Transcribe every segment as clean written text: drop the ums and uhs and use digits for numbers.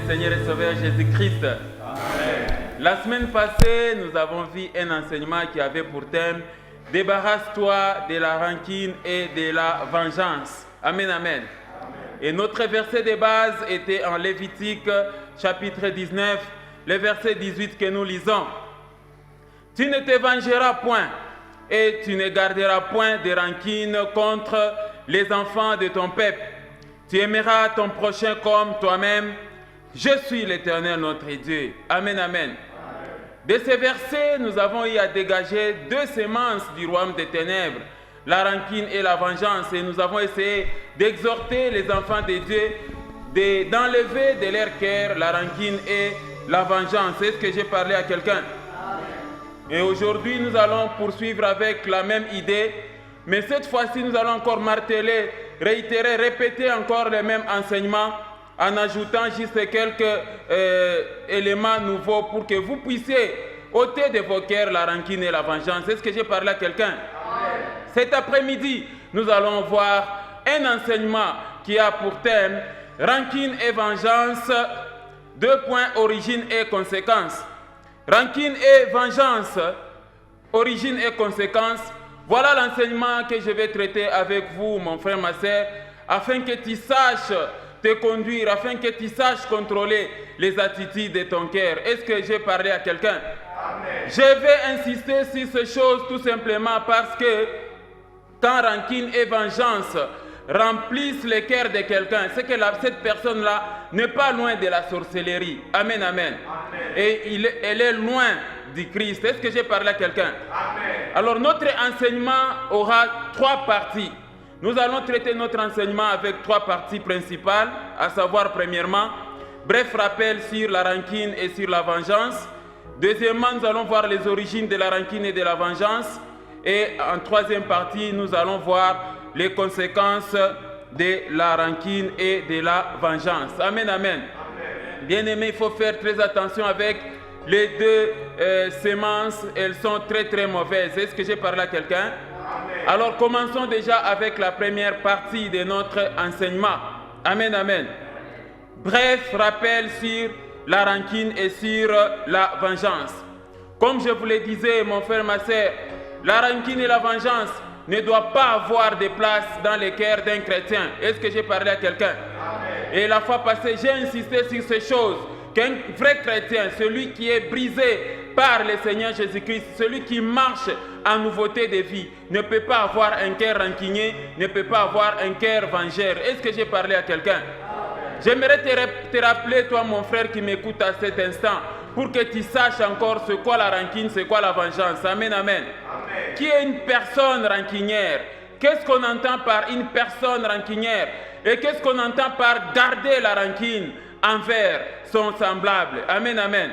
Seigneur et Sauveur Jésus-Christ. La semaine passée, nous avons vu un enseignement qui avait pour thème « Débarrasse-toi de la rancune et de la vengeance ». Amen, amen. Et notre verset de base était en Lévitique, chapitre 19, le verset 18 que nous lisons. « Tu ne te vengeras point et tu ne garderas point de rancune contre les enfants de ton peuple. Tu aimeras ton prochain comme toi-même. Je suis l'Éternel notre Dieu. » Amen, amen. De ces versets, nous avons eu à dégager deux semences du royaume des ténèbres, la rancune et la vengeance. Et nous avons essayé d'exhorter les enfants de Dieu d'enlever de leur cœur la rancune et la vengeance. Est-ce que j'ai parlé à quelqu'un? Et aujourd'hui, nous allons poursuivre avec la même idée, mais cette fois-ci, nous allons encore marteler, réitérer, répéter encore les mêmes enseignements en ajoutant juste quelques éléments nouveaux pour que vous puissiez ôter de vos cœurs la rancune et la vengeance. Est-ce que j'ai parlé à quelqu'un? Cet après-midi, nous allons voir un enseignement qui a pour thème rancune et vengeance, 2 points, origine et conséquence. Rancune et vengeance, origine et conséquence. Voilà l'enseignement que je vais traiter avec vous, mon frère, ma soeur, afin que tu saches te conduire, afin que tu saches contrôler les attitudes de ton cœur. Est-ce que j'ai parlé à quelqu'un? Je vais insister sur ces choses tout simplement parce que quand rancune et vengeance remplissent le cœur de quelqu'un, c'est que cette personne-là n'est pas loin de la sorcellerie. Amen, amen. Et elle est loin du Christ. Est-ce que j'ai parlé à quelqu'un? Alors notre enseignement aura 3 parties. Nous allons traiter notre enseignement avec 3 parties principales, à savoir premièrement, bref rappel sur la rancune et sur la vengeance. Deuxièmement, nous allons voir les origines de la rancune et de la vengeance. Et en 3e partie, nous allons voir les conséquences de la rancune et de la vengeance. Amen, amen. Bien-aimés, il faut faire très attention avec les 2 semences. Elles sont très très mauvaises. Est-ce que j'ai parlé à quelqu'un? Alors commençons déjà avec la première partie de notre enseignement. Amen, amen. Bref rappel sur la rancune et sur la vengeance. Comme je vous le disais, mon frère, ma soeur, la rancune et la vengeance ne doivent pas avoir de place dans le cœur d'un chrétien. Est-ce que j'ai parlé à quelqu'un? Et la fois passée, j'ai insisté sur ces choses. Qu'un vrai chrétien, celui qui est brisé par le Seigneur Jésus-Christ, celui qui marche en nouveauté de vie, ne peut pas avoir un cœur rancunier, ne peut pas avoir un cœur vengeur. Est-ce que j'ai parlé à quelqu'un? J'aimerais te rappeler, toi mon frère qui m'écoute à cet instant, pour que tu saches encore c'est quoi la rancune, c'est quoi la vengeance. Amen, amen. Qui est une personne rancunière? Qu'est-ce qu'on entend par une personne rancunière? Et qu'est-ce qu'on entend par garder la rancune envers son semblable? Amen, amen.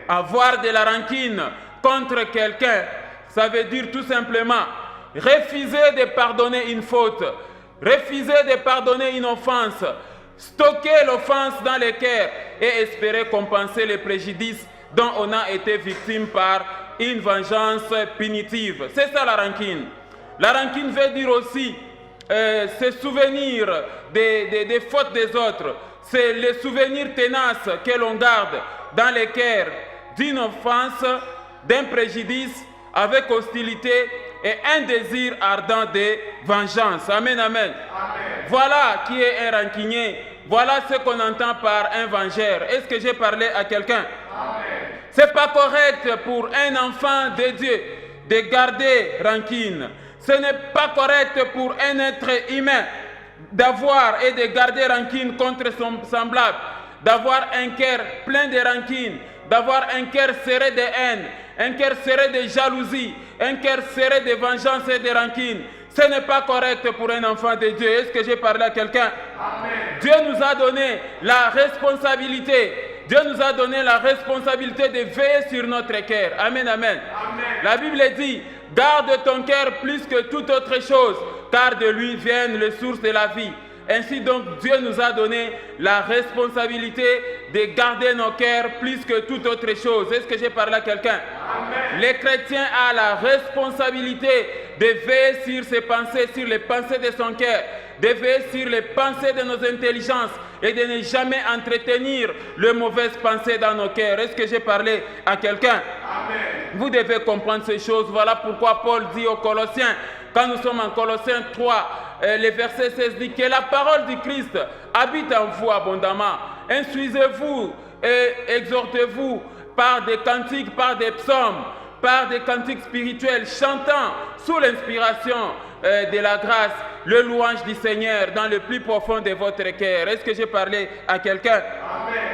Avoir de la rancune contre quelqu'un, ça veut dire tout simplement refuser de pardonner une faute, refuser de pardonner une offense, stocker l'offense dans le cœur et espérer compenser les préjudices dont on a été victime par une vengeance punitive. C'est ça la rancune. La rancune veut dire aussi se souvenir des fautes des autres. C'est les souvenirs tenaces que l'on garde dans le cœur d'une offense, d'un préjudice avec hostilité et un désir ardent de vengeance. Amen, amen. Voilà qui est un rancunier. Voilà ce qu'on entend par un vengeur. Est-ce que j'ai parlé à quelqu'un? Ce n'est pas correct pour un enfant de Dieu de garder rancune. Ce n'est pas correct pour un être humain d'avoir et de garder rancune contre son semblable, d'avoir un cœur plein de rancune, d'avoir un cœur serré de haine, un cœur serré de jalousie, un cœur serré de vengeance et de rancune. Ce n'est pas correct pour un enfant de Dieu. Est-ce que j'ai parlé à quelqu'un? Dieu nous a donné la responsabilité. Dieu nous a donné la responsabilité de veiller sur notre cœur. Amen, amen. La Bible dit, garde ton cœur plus que toute autre chose, car de lui viennent les sources de la vie. Ainsi donc, Dieu nous a donné la responsabilité de garder nos cœurs plus que toute autre chose. Est-ce que j'ai parlé à quelqu'un? Le chrétien a la responsabilité de veiller sur ses pensées, sur les pensées de son cœur, de veiller sur les pensées de nos intelligences et de ne jamais entretenir les mauvaises pensées dans nos cœurs. Est-ce que j'ai parlé à quelqu'un? Vous devez comprendre ces choses. Voilà pourquoi Paul dit aux Colossiens, quand nous sommes en Colossiens 3, le verset 16 dit que la parole du Christ habite en vous abondamment. Instruisez-vous et exhortez-vous par des cantiques, par des psaumes, par des cantiques spirituels, chantant sous l'inspiration de la grâce, le louange du Seigneur dans le plus profond de votre cœur. Est-ce que j'ai parlé à quelqu'un?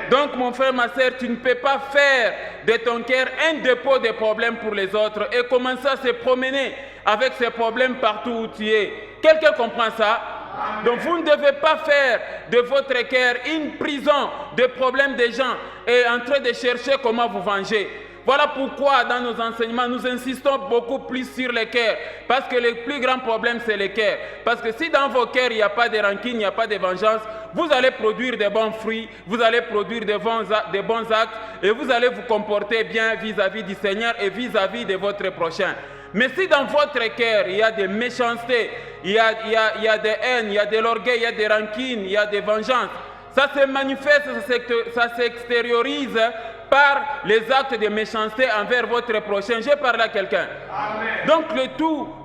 Donc mon frère, ma soeur, tu ne peux pas faire de ton cœur un dépôt de problèmes pour les autres et commencer à se promener avec ces problèmes partout où tu es. Quelqu'un comprend ça? Donc vous ne devez pas faire de votre cœur une prison de problèmes des gens et en train de chercher comment vous venger. Voilà pourquoi dans nos enseignements, nous insistons beaucoup plus sur les cœurs. Parce que le plus grand problème, c'est les cœurs. Parce que si dans vos cœurs, il n'y a pas de rancune, il n'y a pas de vengeance, vous allez produire de bons fruits, vous allez produire de bons actes et vous allez vous comporter bien vis-à-vis du Seigneur et vis-à-vis de votre prochain. Mais si dans votre cœur, il y a des méchancetés, il y a des haines, il y a de l'orgueil, il y a des rancunes, il y a des vengeances, ça se manifeste, ça s'extériorise par les actes de méchanceté envers votre prochain. Je parle à quelqu'un. Donc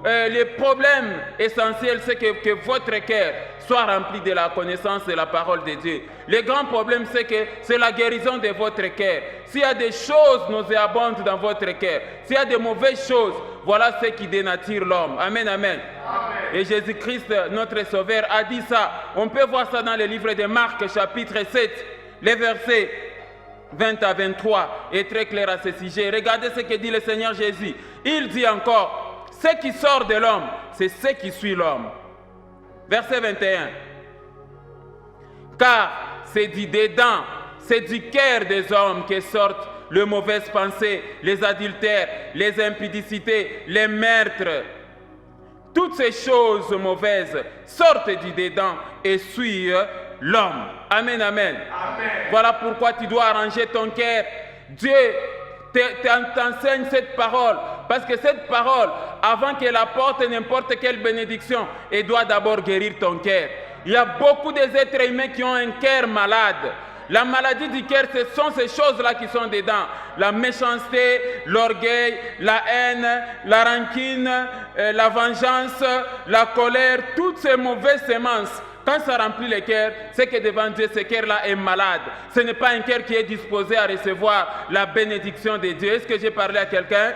le problème essentiel, c'est que votre cœur soit rempli de la connaissance de la parole de Dieu. Le grand problème, c'est que c'est la guérison de votre cœur. S'il y a des choses nauséabondes dans votre cœur, s'il y a de mauvaises choses, voilà ce qui dénature l'homme. Amen, amen. Et Jésus-Christ, notre Sauveur, a dit ça. On peut voir ça dans le livre de Marc, chapitre 7, les versets 20 à 23 est très clair à ce sujet. Regardez ce que dit le Seigneur Jésus. Il dit encore, ce qui sort de l'homme, c'est ce qui suit l'homme. Verset 21. Car c'est du dedans, c'est du cœur des hommes que sortent les mauvaises pensées, les adultères, les impudicités, les meurtres. Toutes ces choses mauvaises sortent du dedans et suivent l'homme. Amen, amen. Voilà pourquoi tu dois arranger ton cœur. Dieu t'enseigne cette parole. Parce que cette parole, avant qu'elle apporte n'importe quelle bénédiction, elle doit d'abord guérir ton cœur. Il y a beaucoup d'êtres humains qui ont un cœur malade. La maladie du cœur, ce sont ces choses-là qui sont dedans. La méchanceté, l'orgueil, la haine, la rancune, la vengeance, la colère, toutes ces mauvaises semences. Quand ça remplit le cœur, c'est que devant Dieu, ce cœur-là est malade. Ce n'est pas un cœur qui est disposé à recevoir la bénédiction de Dieu. Est-ce que j'ai parlé à quelqu'un?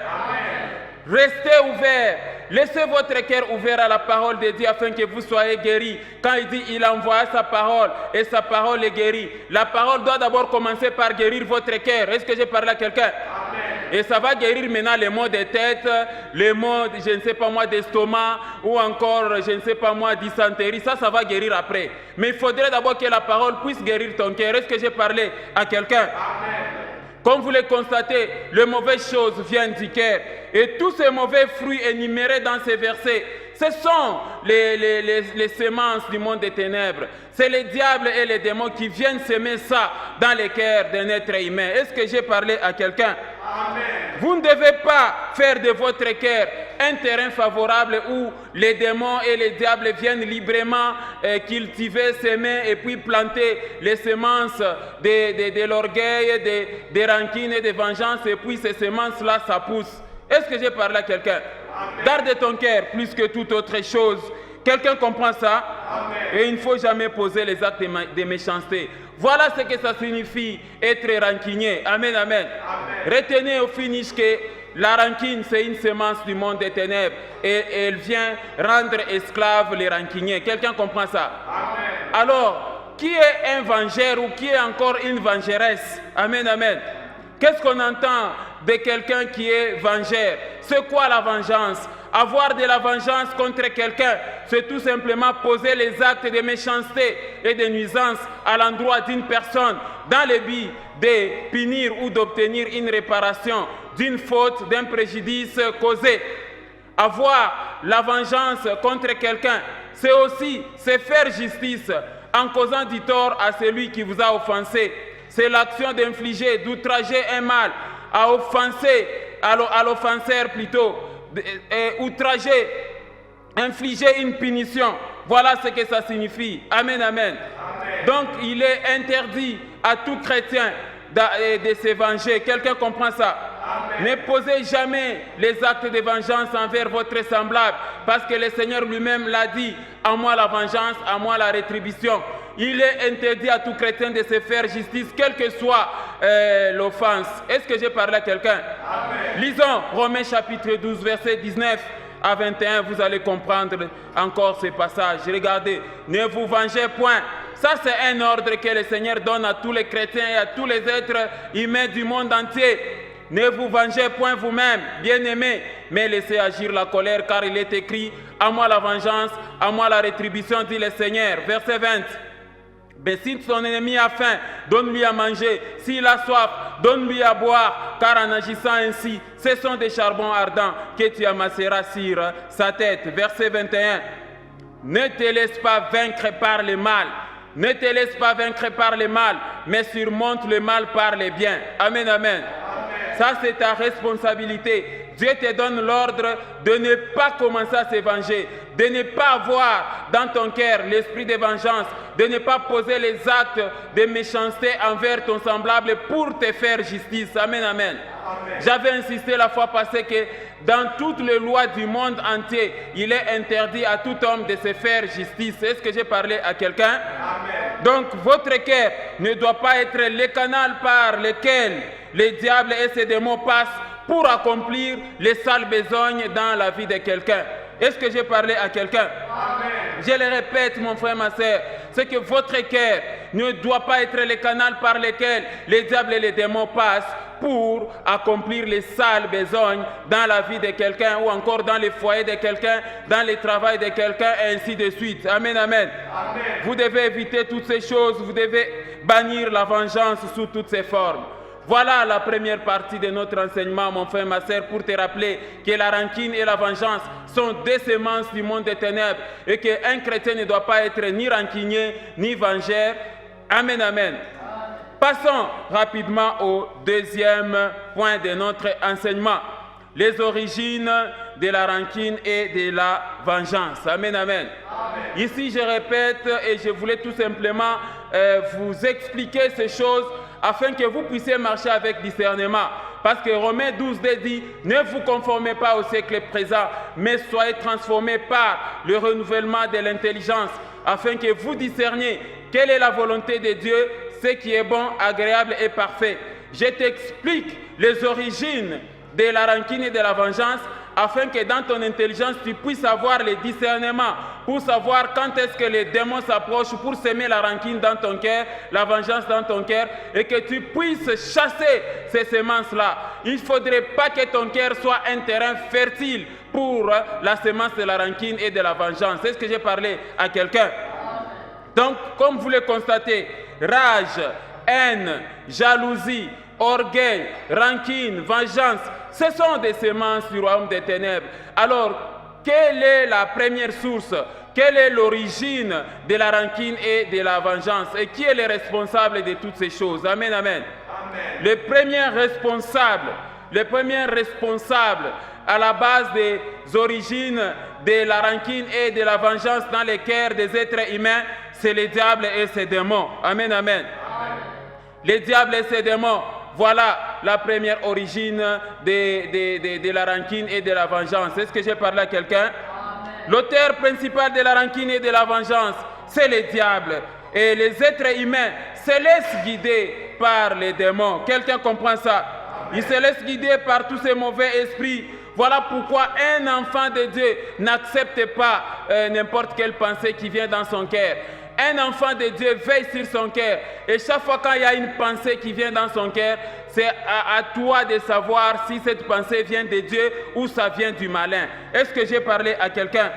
Restez ouverts. Laissez votre cœur ouvert à la parole de Dieu afin que vous soyez guéris. Quand il dit il envoie sa parole et sa parole est guérie, la parole doit d'abord commencer par guérir votre cœur. Est-ce que j'ai parlé à quelqu'un? Et ça va guérir maintenant les maux de tête, les maux, je ne sais pas moi, d'estomac ou encore, je ne sais pas moi, dysenterie. Ça va guérir après. Mais il faudrait d'abord que la parole puisse guérir ton cœur. Est-ce que j'ai parlé à quelqu'un? Comme vous le constatez, les mauvaises choses viennent du cœur. Et tous ces mauvais fruits énumérés dans ces versets, ce sont les semences du monde des ténèbres. C'est les diables et les démons qui viennent semer ça dans les cœurs d'un être humain. Est-ce que j'ai parlé à quelqu'un? Vous ne devez pas faire de votre cœur un terrain favorable où les démons et les diables viennent librement cultiver, semer et puis planter les semences de l'orgueil, des rancunes et des vengeances, et puis ces semences-là, ça pousse. Est-ce que j'ai parlé à quelqu'un? Garde ton cœur plus que toute autre chose. Quelqu'un comprend ça? Et il ne faut jamais poser les actes de méchanceté. Voilà ce que ça signifie être rancunier. Amen, amen. Retenez au finish que la rancune, c'est une semence du monde des ténèbres et elle vient rendre esclaves les rancuniers. Quelqu'un comprend ça? Alors, qui est un vengeur ou qui est encore une vengeresse? Amen, amen. Qu'est-ce qu'on entend de quelqu'un qui est vengeur? C'est quoi la vengeance? Avoir de la vengeance contre quelqu'un, c'est tout simplement poser les actes de méchanceté et de nuisance à l'endroit d'une personne dans le but de punir ou d'obtenir une réparation d'une faute, d'un préjudice causé. Avoir la vengeance contre quelqu'un, c'est aussi se faire justice en causant du tort à celui qui vous a offensé. C'est l'action d'infliger, d'outrager un mal, à offenser, à l'offenseur plutôt, outrager, infliger une punition. Voilà ce que ça signifie. Amen, amen. Donc, il est interdit à tout chrétien de se venger. Quelqu'un comprend ça? Amen. Ne posez jamais les actes de vengeance envers votre semblable, parce que le Seigneur lui-même l'a dit, à moi la vengeance, à moi la rétribution. Il est interdit à tout chrétien de se faire justice, quelle que soit l'offense. Est-ce que j'ai parlé à quelqu'un? Lisons Romains chapitre 12, verset 19 à 21, vous allez comprendre encore ce passage. Regardez, ne vous vengez point. Ça, c'est un ordre que le Seigneur donne à tous les chrétiens et à tous les êtres humains du monde entier. Ne vous vengez point vous-même, bien-aimés, mais laissez agir la colère, car il est écrit, à moi la vengeance, à moi la rétribution, dit le Seigneur. Verset 20. Mais si son ennemi a faim, donne-lui à manger. S'il a soif, donne-lui à boire. Car en agissant ainsi, ce sont des charbons ardents que tu amasseras sur sa tête. Verset 21. Ne te laisse pas vaincre par le mal. Ne te laisse pas vaincre par le mal, mais surmonte le mal par le bien. Amen, amen. Ça, c'est ta responsabilité. Dieu te donne l'ordre de ne pas commencer à se venger, de ne pas avoir dans ton cœur l'esprit de vengeance, de ne pas poser les actes de méchanceté envers ton semblable pour te faire justice. Amen, amen. J'avais insisté la fois passée que dans toutes les lois du monde entier, il est interdit à tout homme de se faire justice. Est-ce que j'ai parlé à quelqu'un? Donc, votre cœur ne doit pas être le canal par lequel les diables et ses démons passent pour accomplir les sales besognes dans la vie de quelqu'un. Est-ce que j'ai parlé à quelqu'un? Je le répète, mon frère, ma soeur, c'est que votre cœur ne doit pas être le canal par lequel les diables et les démons passent pour accomplir les sales besognes dans la vie de quelqu'un ou encore dans le foyer de quelqu'un, dans le travail de quelqu'un et ainsi de suite. Amen, amen. Amen. Vous devez éviter toutes ces choses, vous devez bannir la vengeance sous toutes ses formes. Voilà la première partie de notre enseignement, mon frère, ma soeur, pour te rappeler que la rancune et la vengeance sont des semences du monde des ténèbres et qu'un chrétien ne doit pas être ni rancunier, ni vengeur. Amen, amen. Passons rapidement au deuxième point de notre enseignement. Les origines de la rancune et de la vengeance. Amen, amen. Amen. Ici, je répète et je voulais tout simplement vous expliquer ces choses afin que vous puissiez marcher avec discernement. Parce que Romains 12 dit, ne vous conformez pas au siècle présent, mais soyez transformés par le renouvellement de l'intelligence, afin que vous discerniez quelle est la volonté de Dieu, ce qui est bon, agréable et parfait. Je t'explique les origines de la rancune et de la vengeance, afin que dans ton intelligence, tu puisses avoir le discernement pour savoir quand est-ce que les démons s'approchent pour semer la rancune dans ton cœur, la vengeance dans ton cœur, et que tu puisses chasser ces semences-là. Il ne faudrait pas que ton cœur soit un terrain fertile pour la semence de la rancune et de la vengeance. Est-ce que j'ai parlé à quelqu'un? Donc, comme vous le constatez, rage, haine, jalousie, orgueil, rancune, vengeance, ce sont des semences du royaume des ténèbres. Alors, quelle est la première source? Quelle est l'origine de la rancune et de la vengeance? Et qui est le responsable de toutes ces choses? Amen, amen. Amen. Le premier responsable à la base des origines de la rancune et de la vengeance dans les cœurs des êtres humains, c'est les diables et ses démons. Amen, amen. Amen. Les diables et ses démons. Voilà la première origine de la rancune et de la vengeance. Est-ce que j'ai parlé à quelqu'un? L'auteur principal de la rancune et de la vengeance, c'est le diable. Et les êtres humains se laissent guider par les démons. Quelqu'un comprend ça? Ils se laissent guider par tous ces mauvais esprits. Voilà pourquoi un enfant de Dieu n'accepte pas n'importe quelle pensée qui vient dans son cœur. Un enfant de Dieu veille sur son cœur. Et chaque fois quand il y a une pensée qui vient dans son cœur, c'est à toi de savoir si cette pensée vient de Dieu ou ça vient du malin. Est-ce que j'ai parlé à quelqu'un?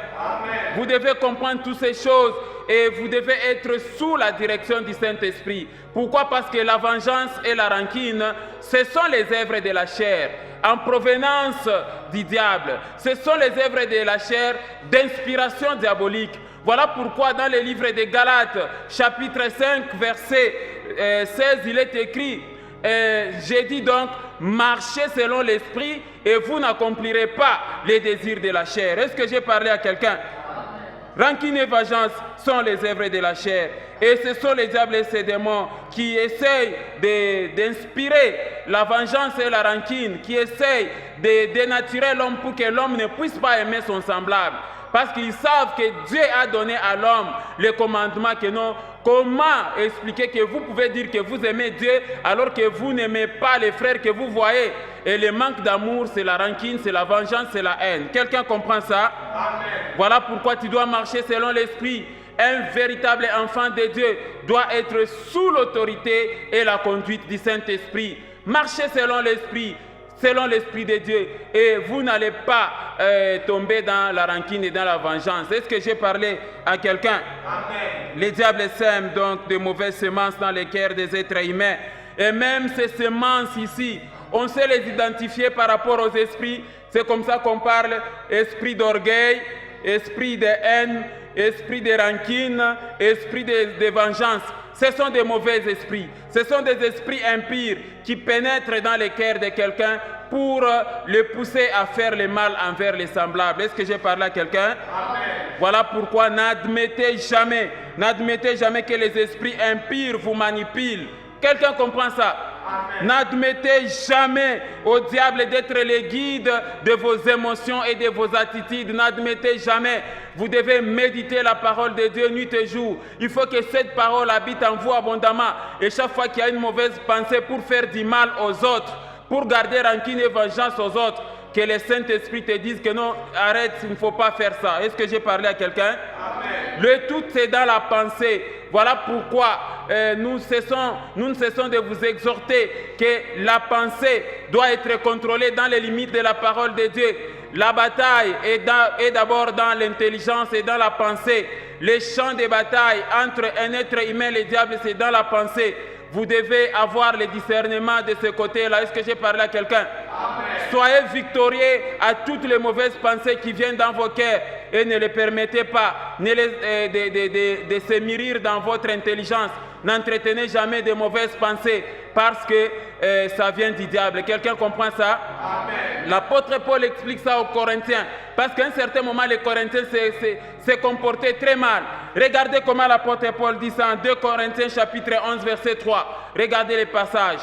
Vous devez comprendre toutes ces choses et vous devez être sous la direction du Saint-Esprit. Pourquoi? Parce que la vengeance et la rancune, ce sont les œuvres de la chair en provenance du diable. Ce sont les œuvres de la chair d'inspiration diabolique. Voilà pourquoi dans le livre de Galates, chapitre 5, verset 16, il est écrit, j'ai dit donc, marchez selon l'esprit et vous n'accomplirez pas les désirs de la chair. Est-ce que j'ai parlé à quelqu'un? Rancune et vengeance sont les œuvres de la chair. Et ce sont les diables et ces démons qui essayent d'inspirer la vengeance et la rancune, qui essayent de dénaturer l'homme pour que l'homme ne puisse pas aimer son semblable. Parce qu'ils savent que Dieu a donné à l'homme le commandement que non. Comment expliquer que vous pouvez dire que vous aimez Dieu alors que vous n'aimez pas les frères que vous voyez? Et le manque d'amour, c'est la rancune, c'est la vengeance, c'est la haine. Quelqu'un comprend ça? Amen. Voilà pourquoi tu dois marcher selon l'esprit. Un véritable enfant de Dieu doit être sous l'autorité et la conduite du Saint-Esprit. Marchez selon l'esprit de Dieu, et vous n'allez pas tomber dans la rancune et dans la vengeance. Est-ce que j'ai parlé à quelqu'un? Les diables sèment donc de mauvaises semences dans les cœurs des êtres humains, et même ces semences ici, on sait les identifier par rapport aux esprits. C'est comme ça qu'on parle: esprit d'orgueil, esprit de haine, esprit de rancune, esprit de vengeance. Ce sont des mauvais esprits. Ce sont des esprits impurs qui pénètrent dans le cœur de quelqu'un pour le pousser à faire le mal envers les semblables. Est-ce que j'ai parlé à quelqu'un? Voilà pourquoi n'admettez jamais que les esprits impurs vous manipulent. Quelqu'un comprend ça? N'admettez jamais au diable d'être le guide de vos émotions et de vos attitudes. N'admettez jamais. Vous devez méditer la parole de Dieu nuit et jour. Il faut que cette parole habite en vous abondamment. Et chaque fois qu'il y a une mauvaise pensée pour faire du mal aux autres, pour garder rancune et vengeance aux autres, que le Saint-Esprit te dise que non, arrête, il ne faut pas faire ça. Est-ce que j'ai parlé à quelqu'un? Le tout, c'est dans la pensée. Voilà pourquoi nous ne cessons de vous exhorter que la pensée doit être contrôlée dans les limites de la parole de Dieu. La bataille est d'abord dans l'intelligence et dans la pensée. Les champs de bataille entre un être humain et le diable, c'est dans la pensée. Vous devez avoir le discernement de ce côté-là. Est-ce que j'ai parlé à quelqu'un? Soyez victorieux à toutes les mauvaises pensées qui viennent dans vos cœurs et ne les permettez pas de se mûrir dans votre intelligence. N'entretenez jamais de mauvaises pensées parce que ça vient du diable. Quelqu'un comprend ça? L'apôtre Paul explique ça aux Corinthiens parce qu'à un certain moment, les Corinthiens se comportaient très mal. Regardez comment l'apôtre Paul dit ça en 2 Corinthiens chapitre 11 verset 3. Regardez les passages.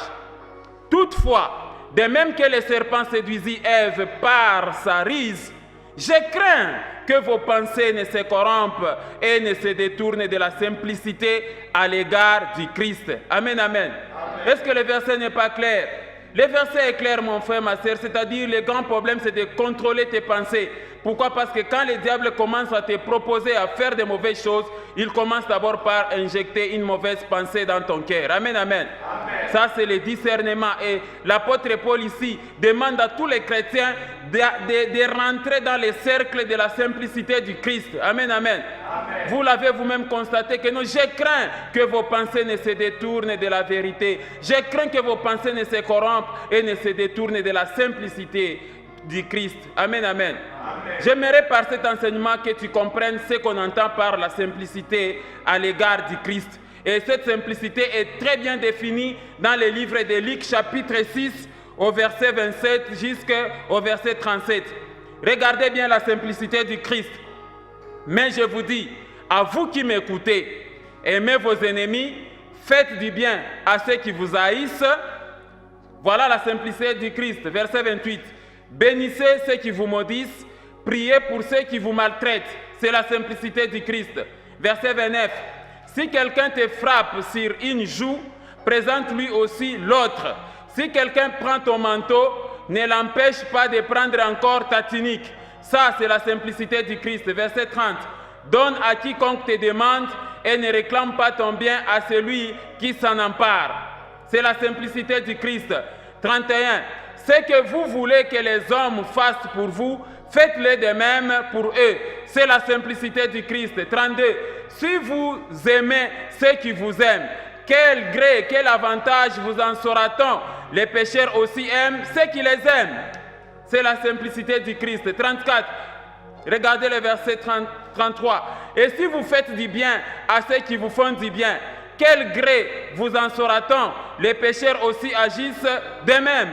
Toutefois, de même que le serpent séduisit Ève par sa ruse, je crains que vos pensées ne se corrompent et ne se détournent de la simplicité à l'égard du Christ. Amen, amen. Est-ce que le verset n'est pas clair? Le verset est clair, mon frère, ma soeur, c'est-à-dire le grand problème, c'est de contrôler tes pensées. Pourquoi? Parce que quand le diable commence à te proposer à faire de mauvaises choses, il commence d'abord par injecter une mauvaise pensée dans ton cœur. Amen, amen. Ça, c'est le discernement. Et l'apôtre Paul ici demande à tous les chrétiens de rentrer dans les cercles de la simplicité du Christ. Amen, amen. Vous l'avez vous-même constaté que non, je crains que vos pensées ne se détournent de la vérité. Je crains que vos pensées ne se corrompent et ne se détournent de la simplicité du Christ. Amen, amen. J'aimerais par cet enseignement que tu comprennes ce qu'on entend par la simplicité à l'égard du Christ. Et cette simplicité est très bien définie dans le livre de Luc chapitre 6 au verset 27 jusqu'au verset 37. Regardez bien la simplicité du Christ. Mais je vous dis, à vous qui m'écoutez, aimez vos ennemis, faites du bien à ceux qui vous haïssent. Voilà la simplicité du Christ. Verset 28. Bénissez ceux qui vous maudissent, priez pour ceux qui vous maltraitent. C'est la simplicité du Christ. Verset 29. Si quelqu'un te frappe sur une joue, présente-lui aussi l'autre. Si quelqu'un prend ton manteau, ne l'empêche pas de prendre encore ta tunique. Ça, c'est la simplicité du Christ. Verset 30. Donne à quiconque te demande et ne réclame pas ton bien à celui qui s'en empare. C'est la simplicité du Christ. 31. Ce que vous voulez que les hommes fassent pour vous, faites-le de même pour eux. C'est la simplicité du Christ. 32. Si vous aimez ceux qui vous aiment, quel gré, quel avantage vous en saura-t-on? Les pécheurs aussi aiment ceux qui les aiment. C'est la simplicité du Christ. 34. Regardez le verset 33. Et si vous faites du bien à ceux qui vous font du bien, quel gré vous en saura-t-on? Les pécheurs aussi agissent de même.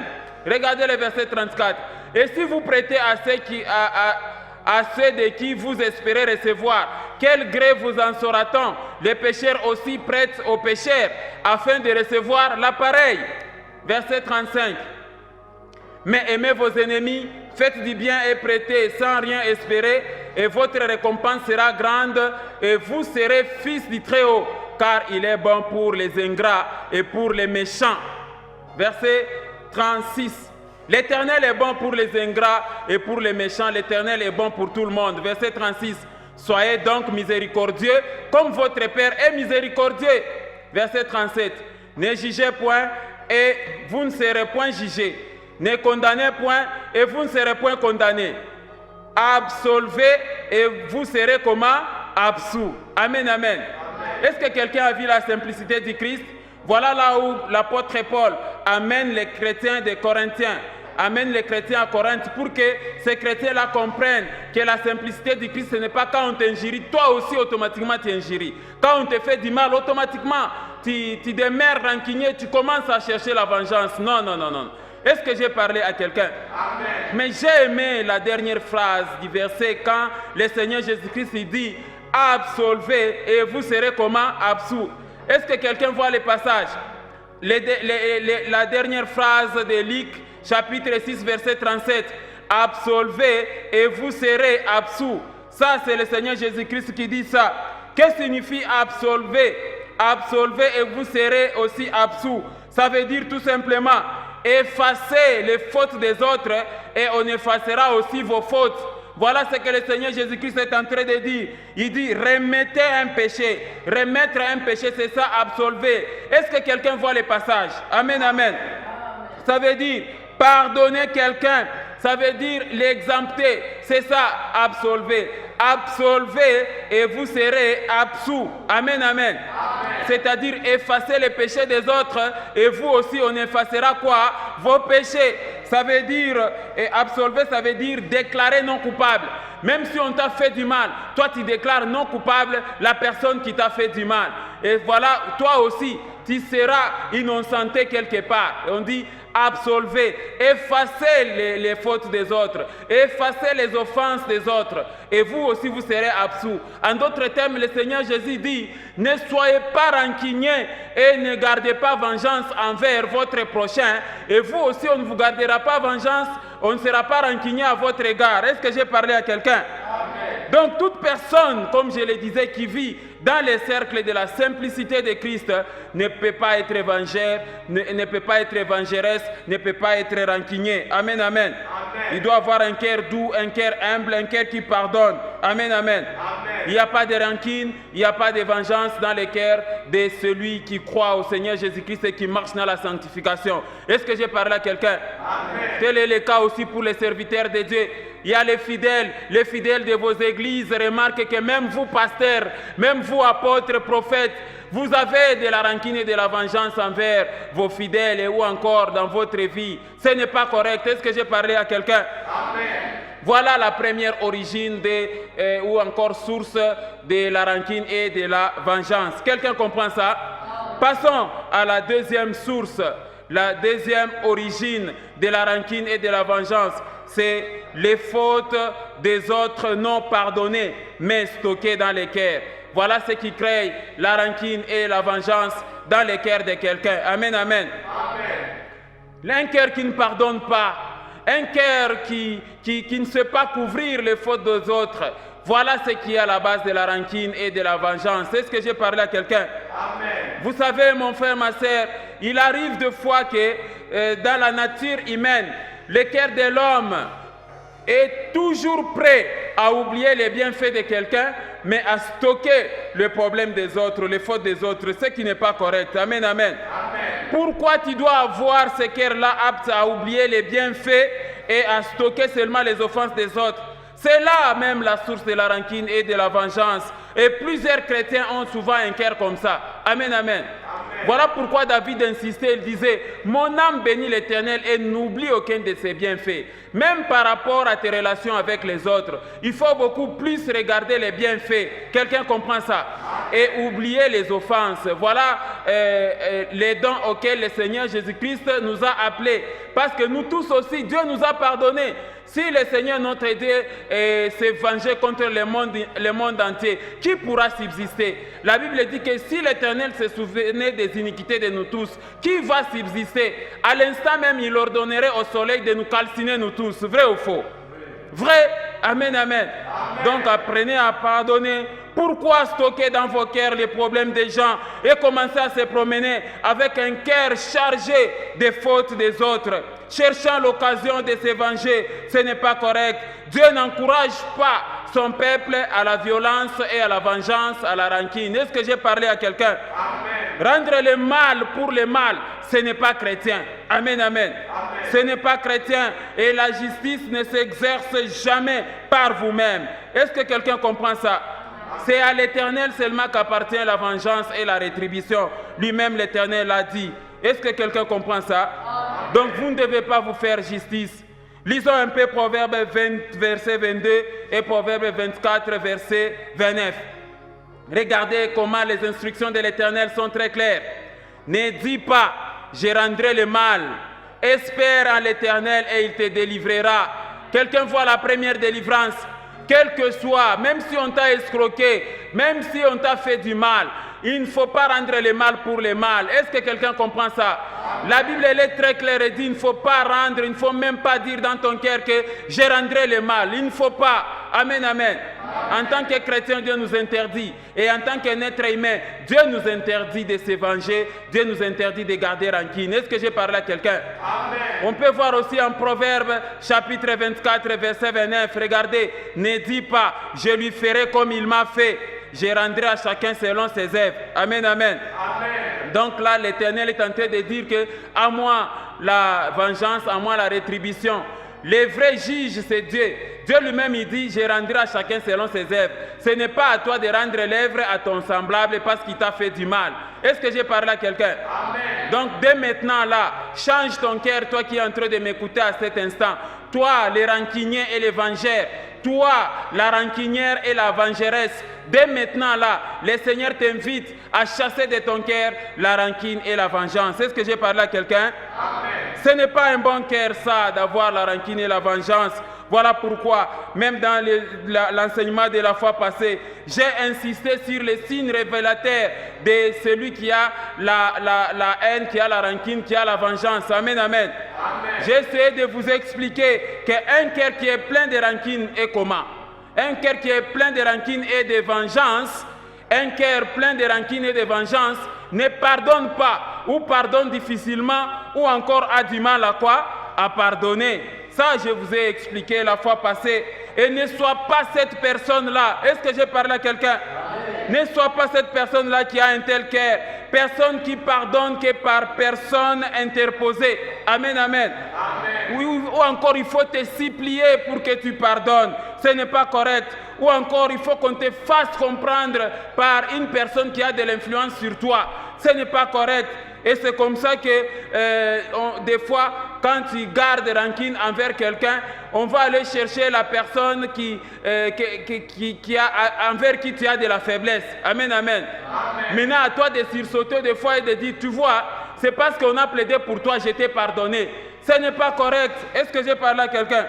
Regardez le verset 34. Et si vous prêtez à ceux de qui vous espérez recevoir, Quel gré vous en sera-t-on? Les pécheurs aussi prêtent aux pécheurs, afin de recevoir l'appareil. Verset 35. Mais aimez vos ennemis, faites du bien et prêtez sans rien espérer, et votre récompense sera grande, et vous serez fils du Très-Haut, car il est bon pour les ingrats et pour les méchants. Verset 36. L'Éternel est bon pour les ingrats et pour les méchants, l'Éternel est bon pour tout le monde. Verset 36. Soyez donc miséricordieux, comme votre Père est miséricordieux. Verset 37. Ne jugez point, et vous ne serez point jugés. Ne condamnez point, et vous ne serez point condamnés. Absolvez, et vous serez comment? Absous. Amen, amen. Est-ce que quelqu'un a vu la simplicité du Christ? Voilà là où l'apôtre Paul amène les chrétiens des Corinthiens, amène les chrétiens à Corinthe pour que ces chrétiens-là comprennent que la simplicité du Christ, ce n'est pas quand on t'injurie, toi aussi automatiquement tu injuries. Quand on te fait du mal, automatiquement tu demeures rancunier, tu commences à chercher la vengeance. Non, non, non, non. Est-ce que j'ai parlé à quelqu'un? Mais j'ai aimé la dernière phrase du verset quand le Seigneur Jésus-Christ dit « Absolvez et vous serez comment? Absous ». Est-ce que quelqu'un voit les passages? La dernière phrase de Luc, chapitre 6, verset 37. « Absolvez et vous serez absous ». Ça, c'est le Seigneur Jésus-Christ qui dit ça. Qu'est-ce que signifie absolver? Absolvez et vous serez aussi absous. Ça veut dire tout simplement effacer les fautes des autres et on effacera aussi vos fautes. Voilà ce que le Seigneur Jésus-Christ est en train de dire. Il dit remettez un péché. Remettre un péché, c'est ça, absolver. Est-ce que quelqu'un voit les passages? Amen, amen. Ça veut dire pardonner quelqu'un. Ça veut dire l'exempter. C'est ça, absolver. Absolvez et vous serez absous. Amen, amen. C'est-à-dire effacer les péchés des autres et vous aussi on effacera quoi? Vos péchés. Ça veut dire, et absolver, ça veut dire déclarer non coupable. Même si on t'a fait du mal, toi tu déclares non coupable la personne qui t'a fait du mal. Et voilà, toi aussi, tu seras innocenté quelque part. Et on dit absolver, effacer les fautes des autres, effacer les offenses des autres. Et vous aussi, vous serez absous. En d'autres termes, le Seigneur Jésus dit, ne soyez pas rancuniers et ne gardez pas vengeance envers votre prochain. Et vous aussi, on ne vous gardera pas vengeance, on ne sera pas rancunier à votre égard. Est-ce que j'ai parlé à quelqu'un? Donc, toute personne, comme je le disais, qui vit dans les cercles de la simplicité de Christ ne peut pas être vengeur, ne peut pas être vengeresse, ne peut pas être rancunier. Amen, amen. Il doit avoir un cœur doux, un cœur humble, un cœur qui pardonne. Amen, amen. Il n'y a pas de rancune, il n'y a pas de vengeance dans le cœur de celui qui croit au Seigneur Jésus-Christ et qui marche dans la sanctification. Est-ce que j'ai parlé à quelqu'un? Tel est le cas aussi pour les serviteurs de Dieu. Il y a les fidèles de vos églises. Remarquez que même vous, pasteurs, même vous, apôtres, prophètes, vous avez de la rancune et de la vengeance envers vos fidèles et ou encore dans votre vie. Ce n'est pas correct. Est-ce que j'ai parlé à quelqu'un? Voilà la première origine ou encore source de la rancune et de la vengeance. Quelqu'un comprend ça? Passons à la deuxième source, la deuxième origine de la rancune et de la vengeance. C'est les fautes des autres non pardonnées, mais stockées dans les cœurs. Voilà ce qui crée la rancune et la vengeance dans les cœurs de quelqu'un. Amen, amen. Un cœur qui ne pardonne pas, un cœur qui ne sait pas couvrir les fautes des autres. Voilà ce qui est à la base de la rancune et de la vengeance. Est-ce que j'ai parlé à quelqu'un? Vous savez, mon frère, ma soeur, il arrive de fois que dans la nature humaine, le cœur de l'homme est toujours prêt à oublier les bienfaits de quelqu'un, mais à stocker le problème des autres, les fautes des autres, ce qui n'est pas correct. Amen, amen. Pourquoi tu dois avoir ce cœur-là apte à oublier les bienfaits et à stocker seulement les offenses des autres? C'est là même la source de la rancune et de la vengeance. Et plusieurs chrétiens ont souvent un cœur comme ça. Amen, amen. Voilà pourquoi David insistait, il disait, mon âme bénit l'Éternel et n'oublie aucun de ses bienfaits. Même par rapport à tes relations avec les autres, il faut beaucoup plus regarder les bienfaits. Quelqu'un comprend ça? Et oublier les offenses. Voilà les dons auxquels le Seigneur Jésus-Christ nous a appelés. Parce que nous tous aussi, Dieu nous a pardonné. si le Seigneur notre Dieu s'est vengé contre le monde entier, qui pourra subsister? La Bible dit que si l'Éternel se souvenait des iniquités de nous tous, qui va subsister? À l'instant même, il ordonnerait au soleil de nous calciner nous tous. Vrai ou faux? Vrai? Amen, amen. Donc apprenez à pardonner. Pourquoi stocker dans vos cœurs les problèmes des gens et commencer à se promener avec un cœur chargé des fautes des autres, cherchant l'occasion de se venger? Ce n'est pas correct. Dieu n'encourage pas son peuple à la violence et à la vengeance, à la rancune. Est-ce que j'ai parlé à quelqu'un? Rendre le mal pour le mal, ce n'est pas chrétien. Amen, amen. Ce n'est pas chrétien. Et la justice ne s'exerce jamais par vous-même. Est-ce que quelqu'un comprend ça? C'est à l'Éternel seulement qu'appartient la vengeance et la rétribution. Lui-même, l'Éternel l'a dit. Est-ce que quelqu'un comprend ça? Donc, vous ne devez pas vous faire justice. Lisons un peu Proverbe 20, verset 22 et Proverbe 24, verset 29. Regardez comment les instructions de l'Éternel sont très claires. Ne dis pas, je rendrai le mal. Espère en l'Éternel et il te délivrera. Quelqu'un voit la première délivrance. Quel que soit, même si on t'a escroqué, même si on t'a fait du mal, il ne faut pas rendre le mal pour le mal. Est-ce que quelqu'un comprend ça? La Bible elle est très claire et dit il ne faut pas rendre, il ne faut même pas dire dans ton cœur que je rendrai le mal. Il ne faut pas. Amen, amen. En tant que chrétien, Dieu nous interdit. Et en tant qu'un être humain, Dieu nous interdit de se venger. Dieu nous interdit de garder rancune. Est-ce que j'ai parlé à quelqu'un? On peut voir aussi en Proverbe, chapitre 24, verset 29. Regardez, ne dis pas, je lui ferai comme il m'a fait. Je rendrai à chacun selon ses œuvres. Amen, amen. Amen. Donc là, l'Éternel est en train de dire que à moi la vengeance, à moi la rétribution. Les vrais juges, c'est Dieu. Dieu lui-même, il dit, je rendrai à chacun selon ses œuvres. Ce n'est pas à toi de rendre l'œuvre à ton semblable parce qu'il t'a fait du mal. Est-ce que j'ai parlé à quelqu'un? Donc, dès maintenant, là, change ton cœur, toi qui es en train de m'écouter à cet instant. Toi, les rancuniers et les vengeurs. Toi, la rancunière et la vengeresse. Dès maintenant, là, le Seigneur t'invite à chasser de ton cœur la rancune et la vengeance. Est-ce que j'ai parlé à quelqu'un? Ce n'est pas un bon cœur, ça, d'avoir la rancune et la vengeance. Voilà pourquoi, même dans l'enseignement de la fois passée, j'ai insisté sur les signes révélateurs de celui qui a la haine, qui a la rancune, qui a la vengeance. Amen, amen. J'ai essayé de vous expliquer qu'un cœur qui est plein de rancune est comment? Un cœur qui est plein de rancune et de vengeance, un cœur plein de rancune et de vengeance ne pardonne pas, ou pardonne difficilement, ou encore a du mal à quoi? À pardonner. Ça, je vous ai expliqué la fois passée. Et ne sois pas cette personne-là. Est-ce que j'ai parlé à quelqu'un? Ne sois pas cette personne-là qui a un tel cœur. Personne qui pardonne que par personne interposée. Amen, amen. Ou encore, il faut te supplier pour que tu pardonnes. Ce n'est pas correct. Ou encore, il faut qu'on te fasse comprendre par une personne qui a de l'influence sur toi. Ce n'est pas correct. Et c'est comme ça que des fois, quand tu gardes rancune envers quelqu'un, on va aller chercher la personne envers qui tu as de la faiblesse. Amen, amen. Maintenant, à toi de sursauter des fois et de dire, tu vois, c'est parce qu'on a plaidé pour toi, je t'ai pardonné. Ce n'est pas correct. Est-ce que j'ai parlé à quelqu'un?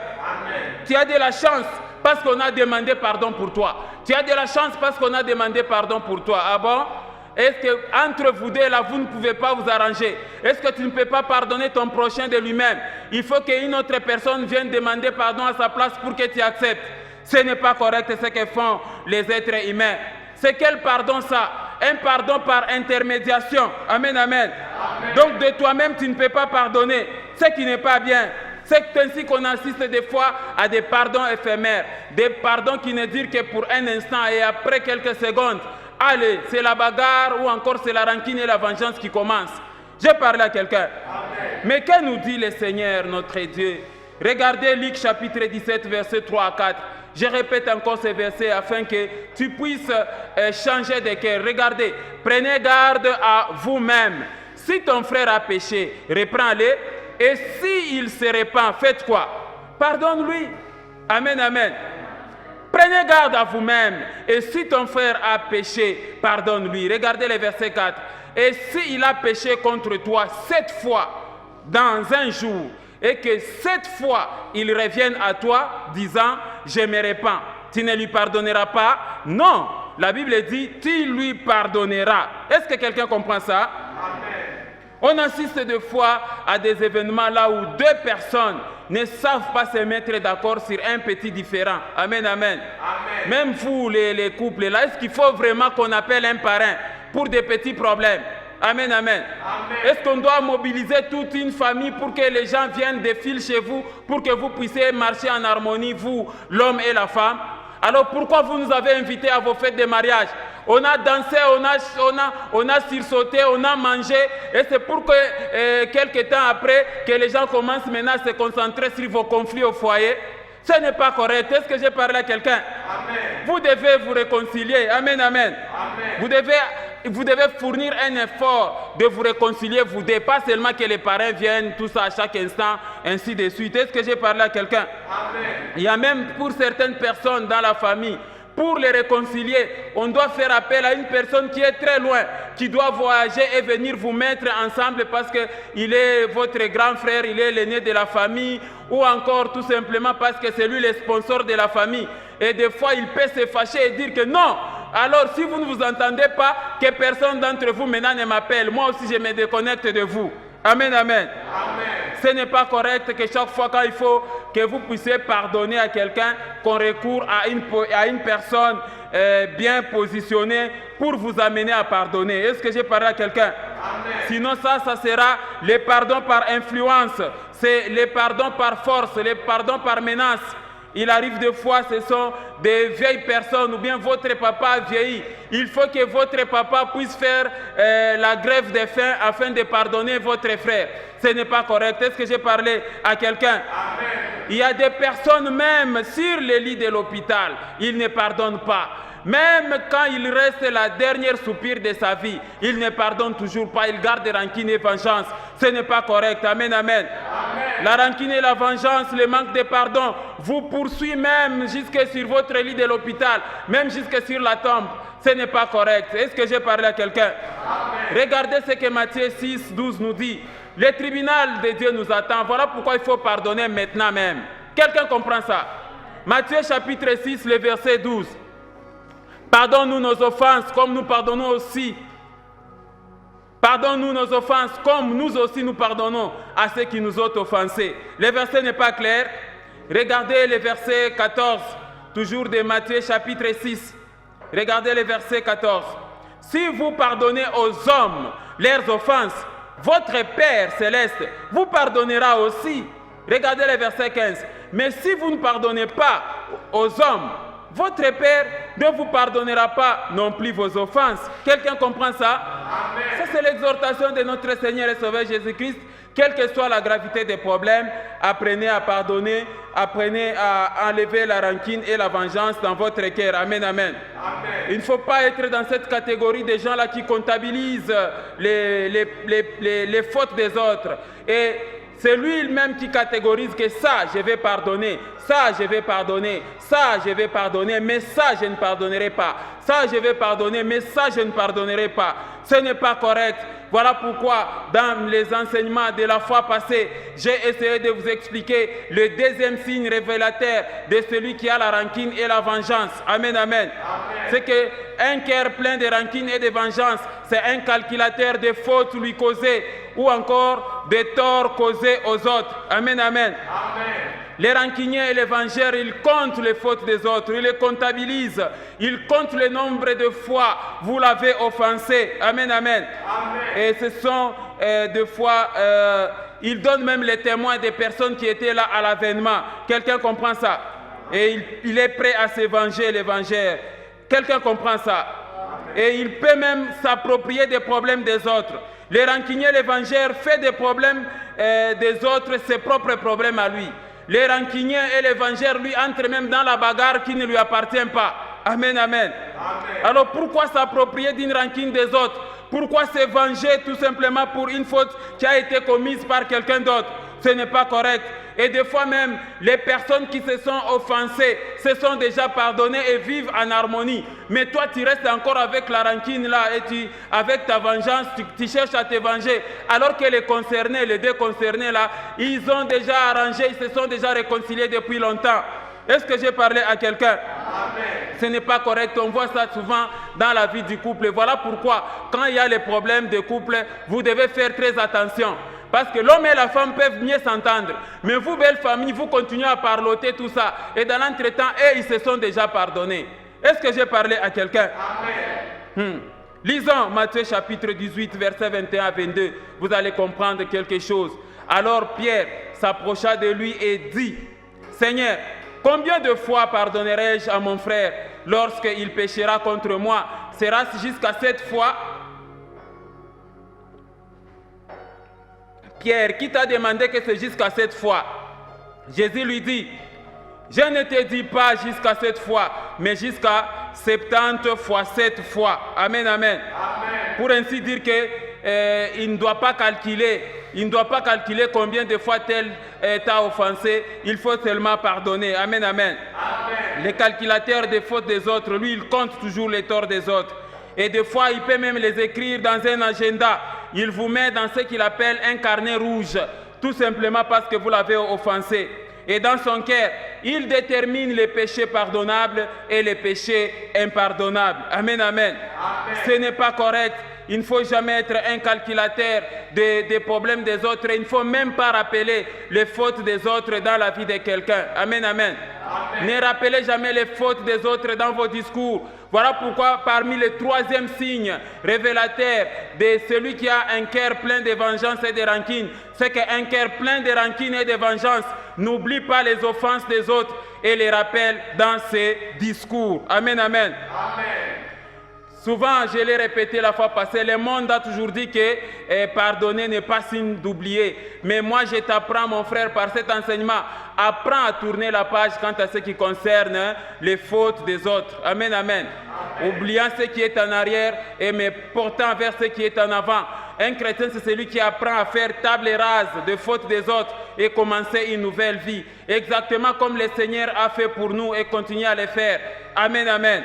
Tu as de la chance parce qu'on a demandé pardon pour toi. Tu as de la chance parce qu'on a demandé pardon pour toi. Ah bon? Est-ce qu'entre vous deux, là, vous ne pouvez pas vous arranger? Est-ce que tu ne peux pas pardonner ton prochain de lui-même? Il faut qu'une autre personne vienne demander pardon à sa place pour que tu acceptes. Ce n'est pas correct ce que font les êtres humains. C'est quel pardon ça? Un pardon par intermédiation. Amen, amen. Donc de toi-même, tu ne peux pas pardonner. Ce qui n'est pas bien. C'est ainsi qu'on assiste des fois à des pardons éphémères. Des pardons qui ne durent que pour un instant et après quelques secondes. Allez, c'est la bagarre ou encore c'est la rancune et la vengeance qui commencent. J'ai parlé à quelqu'un. Mais que nous dit le Seigneur, notre Dieu? Regardez Luc chapitre 17, versets 3 à 4. Je répète encore ces versets afin que tu puisses changer de cœur. Regardez, prenez garde à vous-même. Si ton frère a péché, reprends-le. Et s'il se répand, faites quoi? Pardonne-lui. Amen, amen. Prenez garde à vous-même. Et si ton frère a péché, pardonne-lui. Regardez le verset 4. Et s'il a péché contre toi 7 fois dans un jour, et que cette fois, il revienne à toi disant « je me répands ». Tu ne lui pardonneras pas? Non, la Bible dit « tu lui pardonneras ». Est-ce que quelqu'un comprend ça? Amen. On assiste des fois à des événements là où deux personnes ne savent pas se mettre d'accord sur un petit différend. Amen, amen. Amen. Même vous, les couples, là, est-ce qu'il faut vraiment qu'on appelle un parrain pour des petits problèmes? Amen, amen. Amen. Est-ce qu'on doit mobiliser toute une famille pour que les gens viennent défiler chez vous, pour que vous puissiez marcher en harmonie, vous, l'homme et la femme? Alors pourquoi vous nous avez invités à vos fêtes de mariage? On a dansé, on a sursauté, on a mangé, et c'est pour que quelques temps après, que les gens commencent maintenant à se concentrer sur vos conflits au foyer. Ce n'est pas correct. Est-ce que j'ai parlé à quelqu'un? Vous devez vous réconcilier. Amen, amen. Amen. Vous devez fournir un effort de vous réconcilier, vous deux. Pas seulement que les parents viennent, tout ça à chaque instant, ainsi de suite. Est-ce que j'ai parlé à quelqu'un? Il y a même pour certaines personnes dans la famille, pour les réconcilier, on doit faire appel à une personne qui est très loin, qui doit voyager et venir vous mettre ensemble parce qu'il est votre grand frère, il est l'aîné de la famille, ou encore tout simplement parce que c'est lui le sponsor de la famille. Et des fois, il peut se fâcher et dire que non. Alors, si vous ne vous entendez pas, que personne d'entre vous maintenant ne m'appelle. Moi aussi, je me déconnecte de vous. Amen, amen. Amen. Ce n'est pas correct que chaque fois quand il faut que vous puissiez pardonner à quelqu'un, qu'on recourt à une personne bien positionnée pour vous amener à pardonner. Est-ce que j'ai parlé à quelqu'un? Sinon ça sera le pardon par influence, c'est le pardon par force, le pardon par menace. Il arrive des fois, ce sont des vieilles personnes ou bien votre papa a vieilli. Il faut que votre papa puisse faire la grève de faim afin de pardonner votre frère. Ce n'est pas correct. Est-ce que j'ai parlé à quelqu'un? Il y a des personnes même sur les lits de l'hôpital, ils ne pardonnent pas. Même quand il reste la dernière soupir de sa vie, il ne pardonne toujours pas, il garde rancune et vengeance. Ce n'est pas correct. Amen, amen. Amen. La rancune et la vengeance, le manque de pardon, vous poursuit même jusque sur votre lit de l'hôpital, même jusque sur la tombe. Ce n'est pas correct. Est-ce que j'ai parlé à quelqu'un? Regardez ce que Matthieu 6, 12 nous dit. Le tribunal de Dieu nous attend. Voilà pourquoi il faut pardonner maintenant même. Quelqu'un comprend ça? Matthieu chapitre 6, le verset 12. Pardonne-nous nos offenses comme nous pardonnons aussi. Pardonne-nous nos offenses comme nous aussi nous pardonnons à ceux qui nous ont offensés. Le verset n'est pas clair. Regardez le verset 14, toujours de Matthieu chapitre 6. Regardez le verset 14. Si vous pardonnez aux hommes leurs offenses, votre Père céleste vous pardonnera aussi. Regardez le verset 15. Mais si vous ne pardonnez pas aux hommes, votre Père ne vous pardonnera pas non plus vos offenses. Quelqu'un comprend ça? Amen. Ça, c'est l'exhortation de notre Seigneur et Sauveur Jésus-Christ. Quelle que soit la gravité des problèmes, apprenez à pardonner, apprenez à enlever la rancune et la vengeance dans votre cœur. Amen, amen. Amen. Il ne faut pas être dans cette catégorie de gens-là qui comptabilisent les fautes des autres. Et c'est lui-même qui catégorise que ça, je vais pardonner, ça, je vais pardonner, ça, je vais pardonner, mais ça, je ne pardonnerai pas. Ça, je vais pardonner, mais ça, je ne pardonnerai pas. Ce n'est pas correct. Voilà pourquoi, dans les enseignements de la fois passée, j'ai essayé de vous expliquer le deuxième signe révélateur de celui qui a la rancune et la vengeance. Amen, amen. C'est qu'un cœur plein de rancune et de vengeance, c'est un calculateur de fautes lui causées ou encore de torts causés aux autres. Amen, amen. Amen. Les rancuniers et les vengeurs, ils comptent les fautes des autres, ils les comptabilisent, ils comptent le nombre de fois vous l'avez offensé. Amen, amen. Amen. Et ce sont des fois, ils donnent même les témoins des personnes qui étaient là à l'avènement. Quelqu'un comprend ça? Et il est prêt à se venger, les vengeurs. Quelqu'un comprend ça? Et il peut même s'approprier des problèmes des autres. Les rancuniers, les vengeurs font des problèmes des autres, ses propres problèmes à lui. Les rancuniers et les vengeurs lui entrent même dans la bagarre qui ne lui appartient pas. Amen, amen. Amen. Alors pourquoi s'approprier d'une rancune des autres? Pourquoi se venger tout simplement pour une faute qui a été commise par quelqu'un d'autre? Ce n'est pas correct. Et des fois même, les personnes qui se sont offensées se sont déjà pardonnées et vivent en harmonie. Mais toi, tu restes encore avec la rancune là et avec ta vengeance, tu cherches à te venger. Alors que les concernés, les deux concernés là, ils ont déjà arrangé, ils se sont déjà réconciliés depuis longtemps. Est-ce que j'ai parlé à quelqu'un? Ce n'est pas correct. On voit ça souvent dans la vie du couple. Voilà pourquoi, quand il y a les problèmes de couple, vous devez faire très attention. Parce que l'homme et la femme peuvent mieux s'entendre. Mais vous, belle famille, vous continuez à parloter tout ça. Et dans l'entretemps, ils se sont déjà pardonnés. Est-ce que j'ai parlé à quelqu'un? Lisons Matthieu chapitre 18, versets 21 à 22. Vous allez comprendre quelque chose. Alors Pierre s'approcha de lui et dit, « Seigneur, combien de fois pardonnerai-je à mon frère lorsqu'il péchera contre moi? Sera-ce jusqu'à 7 fois ?» Pierre, qui t'a demandé que c'est jusqu'à 7 fois? Jésus lui dit, je ne te dis pas jusqu'à 7 fois, mais jusqu'à 70 fois 7 fois. Amen, amen. Pour ainsi dire qu'il ne doit pas calculer. Il ne doit pas calculer combien de fois tel t'a offensé. Il faut seulement pardonner. Amen, amen. Le calculateur des fautes des autres, lui, il compte toujours les torts des autres. Et des fois, il peut même les écrire dans un agenda. Il vous met dans ce qu'il appelle un carnet rouge, tout simplement parce que vous l'avez offensé. Et dans son cœur, il détermine les péchés pardonnables et les péchés impardonnables. Amen, amen. Ce n'est pas correct. Il ne faut jamais être un calculateur des problèmes des autres. Il ne faut même pas rappeler les fautes des autres dans la vie de quelqu'un. Amen, amen. Ne rappelez jamais les fautes des autres dans vos discours. Voilà pourquoi parmi les troisièmes signes révélateurs de celui qui a un cœur plein de vengeance et de rancune, c'est qu'un cœur plein de rancune et de vengeance n'oublie pas les offenses des autres et les rappelle dans ses discours. Amen, amen. Souvent, je l'ai répété la fois passée, le monde a toujours dit que pardonner n'est pas signe d'oublier. Mais moi, je t'apprends, mon frère, par cet enseignement, apprends à tourner la page quant à ce qui concerne les fautes des autres. Amen, amen. Oubliant ce qui est en arrière et me portant vers ce qui est en avant. Un chrétien, c'est celui qui apprend à faire table rase des fautes des autres et commencer une nouvelle vie. Exactement comme le Seigneur a fait pour nous et continue à le faire. Amen, amen.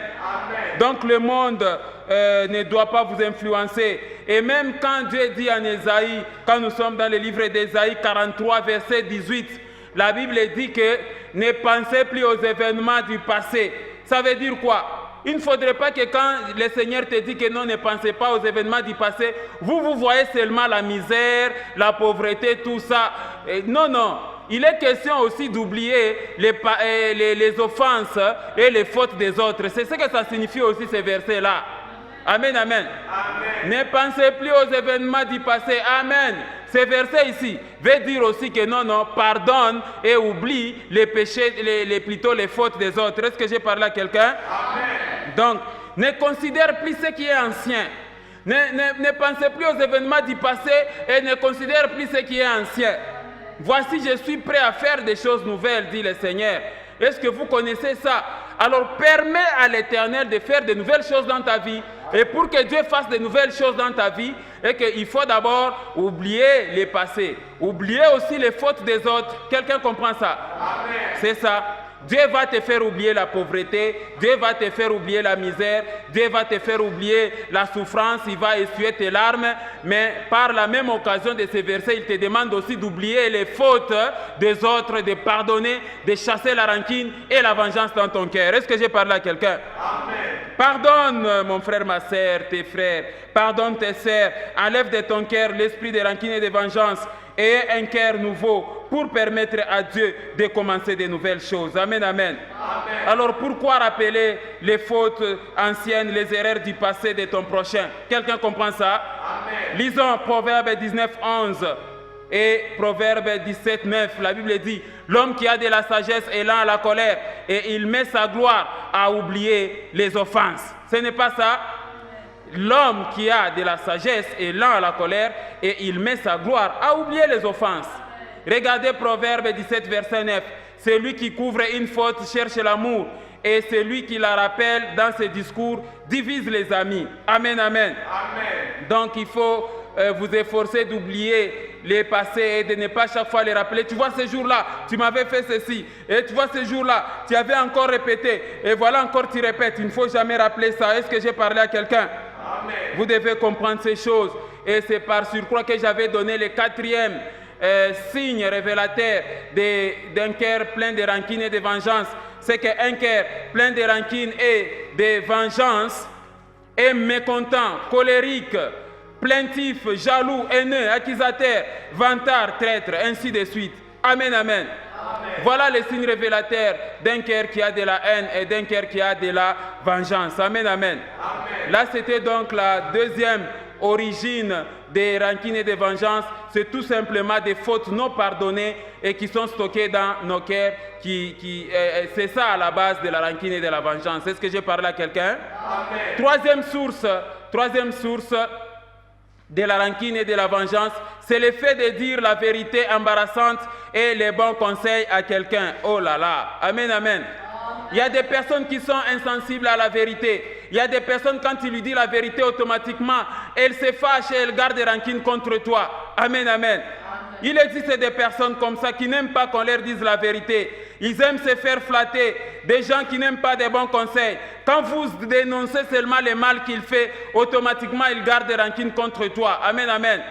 Donc le monde ne doit pas vous influencer. Et même quand Dieu dit en Ésaïe, quand nous sommes dans le livre d'Ésaïe 43, verset 18, la Bible dit que ne pensez plus aux événements du passé. Ça veut dire quoi? Il ne faudrait pas que quand le Seigneur te dit que non, ne pensez pas aux événements du passé, vous voyez seulement la misère, la pauvreté, tout ça. Et non, non. Il est question aussi d'oublier les offenses et les fautes des autres. C'est ce que ça signifie aussi ces versets-là. Amen, amen. Ne pensez plus aux événements du passé. Amen. Ces versets ici veut dire aussi que non, non, pardonne et oublie les péchés, plutôt les fautes des autres. Est-ce que j'ai parlé à quelqu'un? Donc, ne considère plus ce qui est ancien. Ne pensez plus aux événements du passé et ne considère plus ce qui est ancien. Voici, je suis prêt à faire des choses nouvelles, dit le Seigneur. Est-ce que vous connaissez ça? Alors, permets à l'Éternel de faire de nouvelles choses dans ta vie. Et pour que Dieu fasse de nouvelles choses dans ta vie, il faut d'abord oublier les passés. Oublier aussi les fautes des autres. Quelqu'un comprend ça? C'est ça. Dieu va te faire oublier la pauvreté, Dieu va te faire oublier la misère, Dieu va te faire oublier la souffrance, il va essuyer tes larmes, mais par la même occasion de ces versets, il te demande aussi d'oublier les fautes des autres, de pardonner, de chasser la rancune et la vengeance dans ton cœur. Est-ce que j'ai parlé à quelqu'un? Pardonne, mon frère, ma sœur, tes frères, pardonne tes sœurs, enlève de ton cœur l'esprit de rancune et de vengeance, et un cœur nouveau pour permettre à Dieu de commencer de nouvelles choses. Amen, amen. Alors pourquoi rappeler les fautes anciennes, les erreurs du passé de ton prochain? Quelqu'un comprend ça? Lisons Proverbe 19, 11 et Proverbe 17, 9. La Bible dit, l'homme qui a de la sagesse est lent à la colère et il met sa gloire à oublier les offenses. Ce n'est pas ça? L'homme qui a de la sagesse est lent à la colère et il met sa gloire à oublier les offenses. Regardez Proverbe 17, verset 9. Celui qui couvre une faute cherche l'amour et celui qui la rappelle dans ses discours divise les amis. Amen, amen. Donc il faut vous efforcer d'oublier les passés et de ne pas chaque fois les rappeler. Tu vois, ce jour-là, tu m'avais fait ceci. Et tu vois, ce jour-là, tu avais encore répété. Et voilà, encore tu répètes. Il ne faut jamais rappeler ça. Est-ce que j'ai parlé à quelqu'un? Vous devez comprendre ces choses. Et c'est par surcroît que j'avais donné le quatrième signe révélateur d'un cœur plein de rancune et de vengeance. C'est qu'un cœur plein de rancune et de vengeance est mécontent, colérique, plaintif, jaloux, haineux, accusateur, vantard, traître, ainsi de suite. Amen, amen. Voilà les signes révélateurs d'un cœur qui a de la haine et d'un cœur qui a de la vengeance. Amen, amen. Là, c'était donc la deuxième origine des rancunes et des vengeances. C'est tout simplement des fautes non pardonnées et qui sont stockées dans nos cœurs. C'est ça à la base de la rancune et de la vengeance. Est-ce que j'ai parlé à quelqu'un? Troisième source de la rancune et de la vengeance, c'est le fait de dire la vérité embarrassante et les bons conseils à quelqu'un. Oh là là, amen, amen. Il y a des personnes qui sont insensibles à la vérité. Il y a des personnes, quand tu lui dis la vérité, automatiquement, elles se fâchent et elles gardent des rancunes contre toi. Amen, amen. Il existe des personnes comme ça qui n'aiment pas qu'on leur dise la vérité. Ils aiment se faire flatter. Des gens qui n'aiment pas des bons conseils. Quand vous dénoncez seulement le mal qu'il fait, automatiquement, ils gardent des rancunes contre toi. Amen, amen.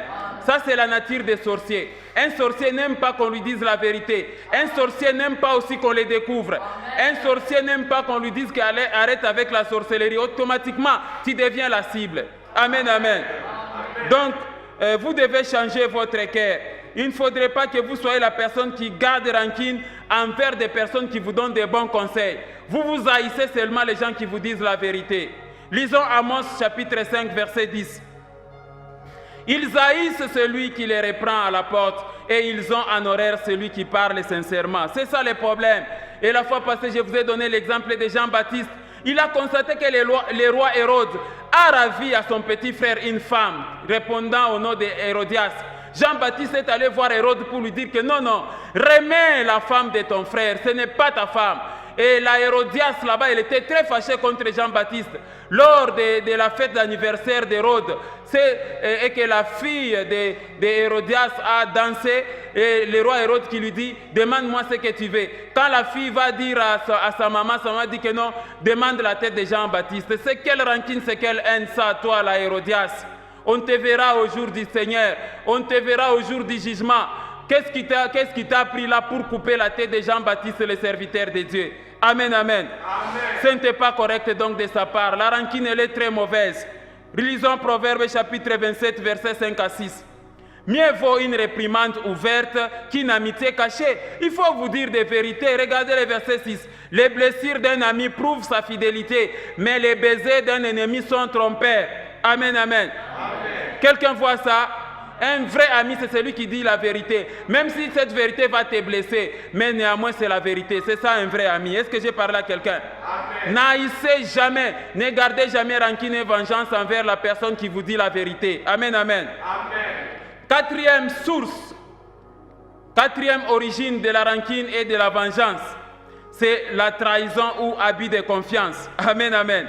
Ça, c'est la nature des sorciers. Un sorcier n'aime pas qu'on lui dise la vérité. Un sorcier n'aime pas aussi qu'on le découvre. Un sorcier n'aime pas qu'on lui dise qu'elle arrête avec la sorcellerie. Automatiquement, tu deviens la cible. Amen, amen. Donc, vous devez changer votre cœur. Il ne faudrait pas que vous soyez la personne qui garde rancune envers des personnes qui vous donnent des bons conseils. Vous haïssez seulement les gens qui vous disent la vérité. Lisons Amos chapitre 5, verset 10. Ils haïssent celui qui les reprend à la porte et ils ont en horreur celui qui parle sincèrement. C'est ça le problème. Et la fois passée, je vous ai donné l'exemple de Jean-Baptiste. Il a constaté que le roi Hérode a ravi à son petit frère une femme, répondant au nom d'Hérodias. Jean-Baptiste est allé voir Hérode pour lui dire que non, remets la femme de ton frère, ce n'est pas ta femme. Et la Hérodias là-bas, elle était très fâchée contre Jean-Baptiste. Lors de la fête d'anniversaire d'Hérode, et que la fille d'Hérodias a dansé, et le roi Hérode qui lui dit, demande-moi ce que tu veux. Quand la fille va dire à sa maman dit que non, demande la tête de Jean-Baptiste. C'est quelle rancune, c'est quelle haine ça, toi, la Hérodias? On te verra au jour du Seigneur, on te verra au jour du jugement. Qu'est-ce qui t'a pris là pour couper la tête de Jean-Baptiste, le serviteur de Dieu? Amen, amen. Ce n'était pas correct donc de sa part. La rancune, elle est très mauvaise. Lisons Proverbe chapitre 27, versets 5 à 6. Mieux vaut une réprimande ouverte qu'une amitié cachée. Il faut vous dire des vérités. Regardez le verset 6. Les blessures d'un ami prouvent sa fidélité, mais les baisers d'un ennemi sont trompeurs. Amen, amen. Quelqu'un voit ça? Un vrai ami, c'est celui qui dit la vérité. Même si cette vérité va te blesser, mais néanmoins c'est la vérité. C'est ça un vrai ami. Est-ce que j'ai parlé à quelqu'un? N'haïssez jamais, ne gardez jamais rancune et vengeance envers la personne qui vous dit la vérité. Amen, amen. Quatrième source, quatrième origine de la rancune et de la vengeance, c'est la trahison ou abus de confiance. Amen, amen.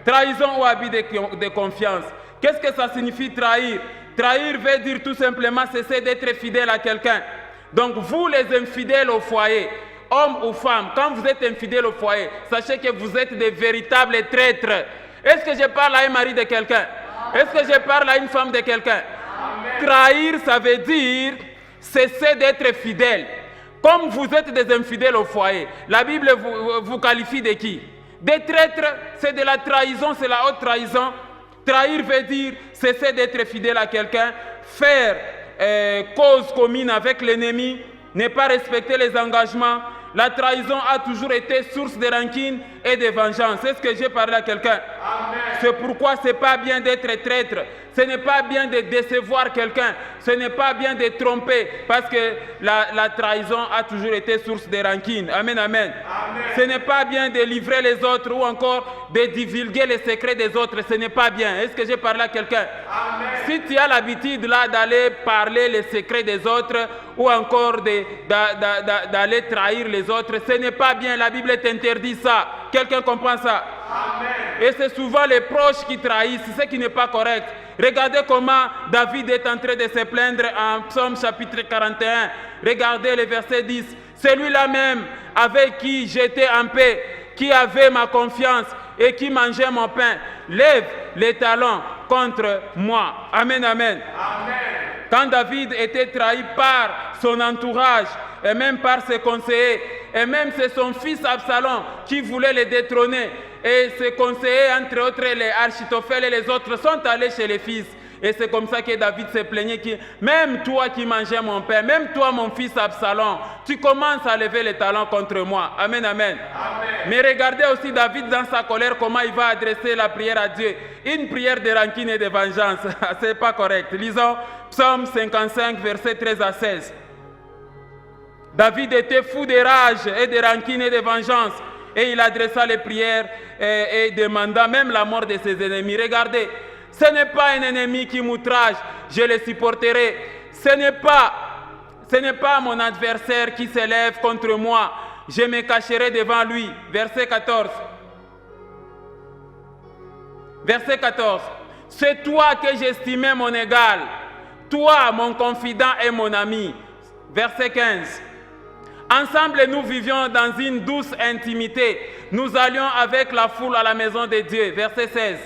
Trahison ou abus de confiance. Qu'est-ce que ça signifie trahir? Trahir veut dire tout simplement cesser d'être fidèle à quelqu'un. Donc vous les infidèles au foyer, hommes ou femmes, quand vous êtes infidèles au foyer, sachez que vous êtes des véritables traîtres. Est-ce que je parle à un mari de quelqu'un? Est-ce que je parle à une femme de quelqu'un? Trahir, ça veut dire cesser d'être fidèle. Comme vous êtes des infidèles au foyer, la Bible vous qualifie de qui? Des traîtres, c'est de la trahison, c'est la haute trahison. Trahir veut dire cesser d'être fidèle à quelqu'un, faire cause commune avec l'ennemi, ne pas respecter les engagements. La trahison a toujours été source de rancune et de vengeance. Est-ce que j'ai parlé à quelqu'un? C'est pourquoi ce n'est pas bien d'être traître. Ce n'est pas bien de décevoir quelqu'un. Ce n'est pas bien de tromper. Parce que la trahison a toujours été source de rancune. Amen, amen. Ce n'est pas bien de livrer les autres ou encore de divulguer les secrets des autres. Ce n'est pas bien. Est-ce que j'ai parlé à quelqu'un? Si tu as l'habitude là d'aller parler les secrets des autres ou encore d'aller trahir les autres, ce n'est pas bien. La Bible t'interdit ça. Quelqu'un comprend ça? Amen. Et c'est souvent les proches qui trahissent, ce qui n'est pas correct. Regardez comment David est en train de se plaindre en Psaume chapitre 41. Regardez le verset 10. Celui-là même avec qui j'étais en paix, qui avait ma confiance et qui mangeait mon pain, lève les talons contre moi. Amen, amen. Amen. Quand David était trahi par son entourage et même par ses conseillers, et même c'est son fils Absalom qui voulait le détrôner, et ses conseillers, entre autres les Achitophel et les autres, sont allés chez les fils. Et c'est comme ça que David se plaignait, même toi qui mangeais mon pain, même toi mon fils Absalom, tu commences à lever les talons contre moi. Amen, amen. Amen. Mais regardez aussi David dans sa colère, comment il va adresser la prière à Dieu. Une prière de rancune et de vengeance. Ce n'est pas correct. Lisons Psaume 55, versets 13 à 16. David était fou de rage et de rancune et de vengeance. Et il adressa les prières et demanda même la mort de ses ennemis. Regardez. Ce n'est pas un ennemi qui m'outrage, je le supporterai. Ce n'est pas mon adversaire qui s'élève contre moi, je me cacherai devant lui. Verset 14. Verset 14. C'est toi que j'estimais mon égal, toi mon confident et mon ami. Verset 15. Ensemble, nous vivions dans une douce intimité. Nous allions avec la foule à la maison de Dieu. Verset 16.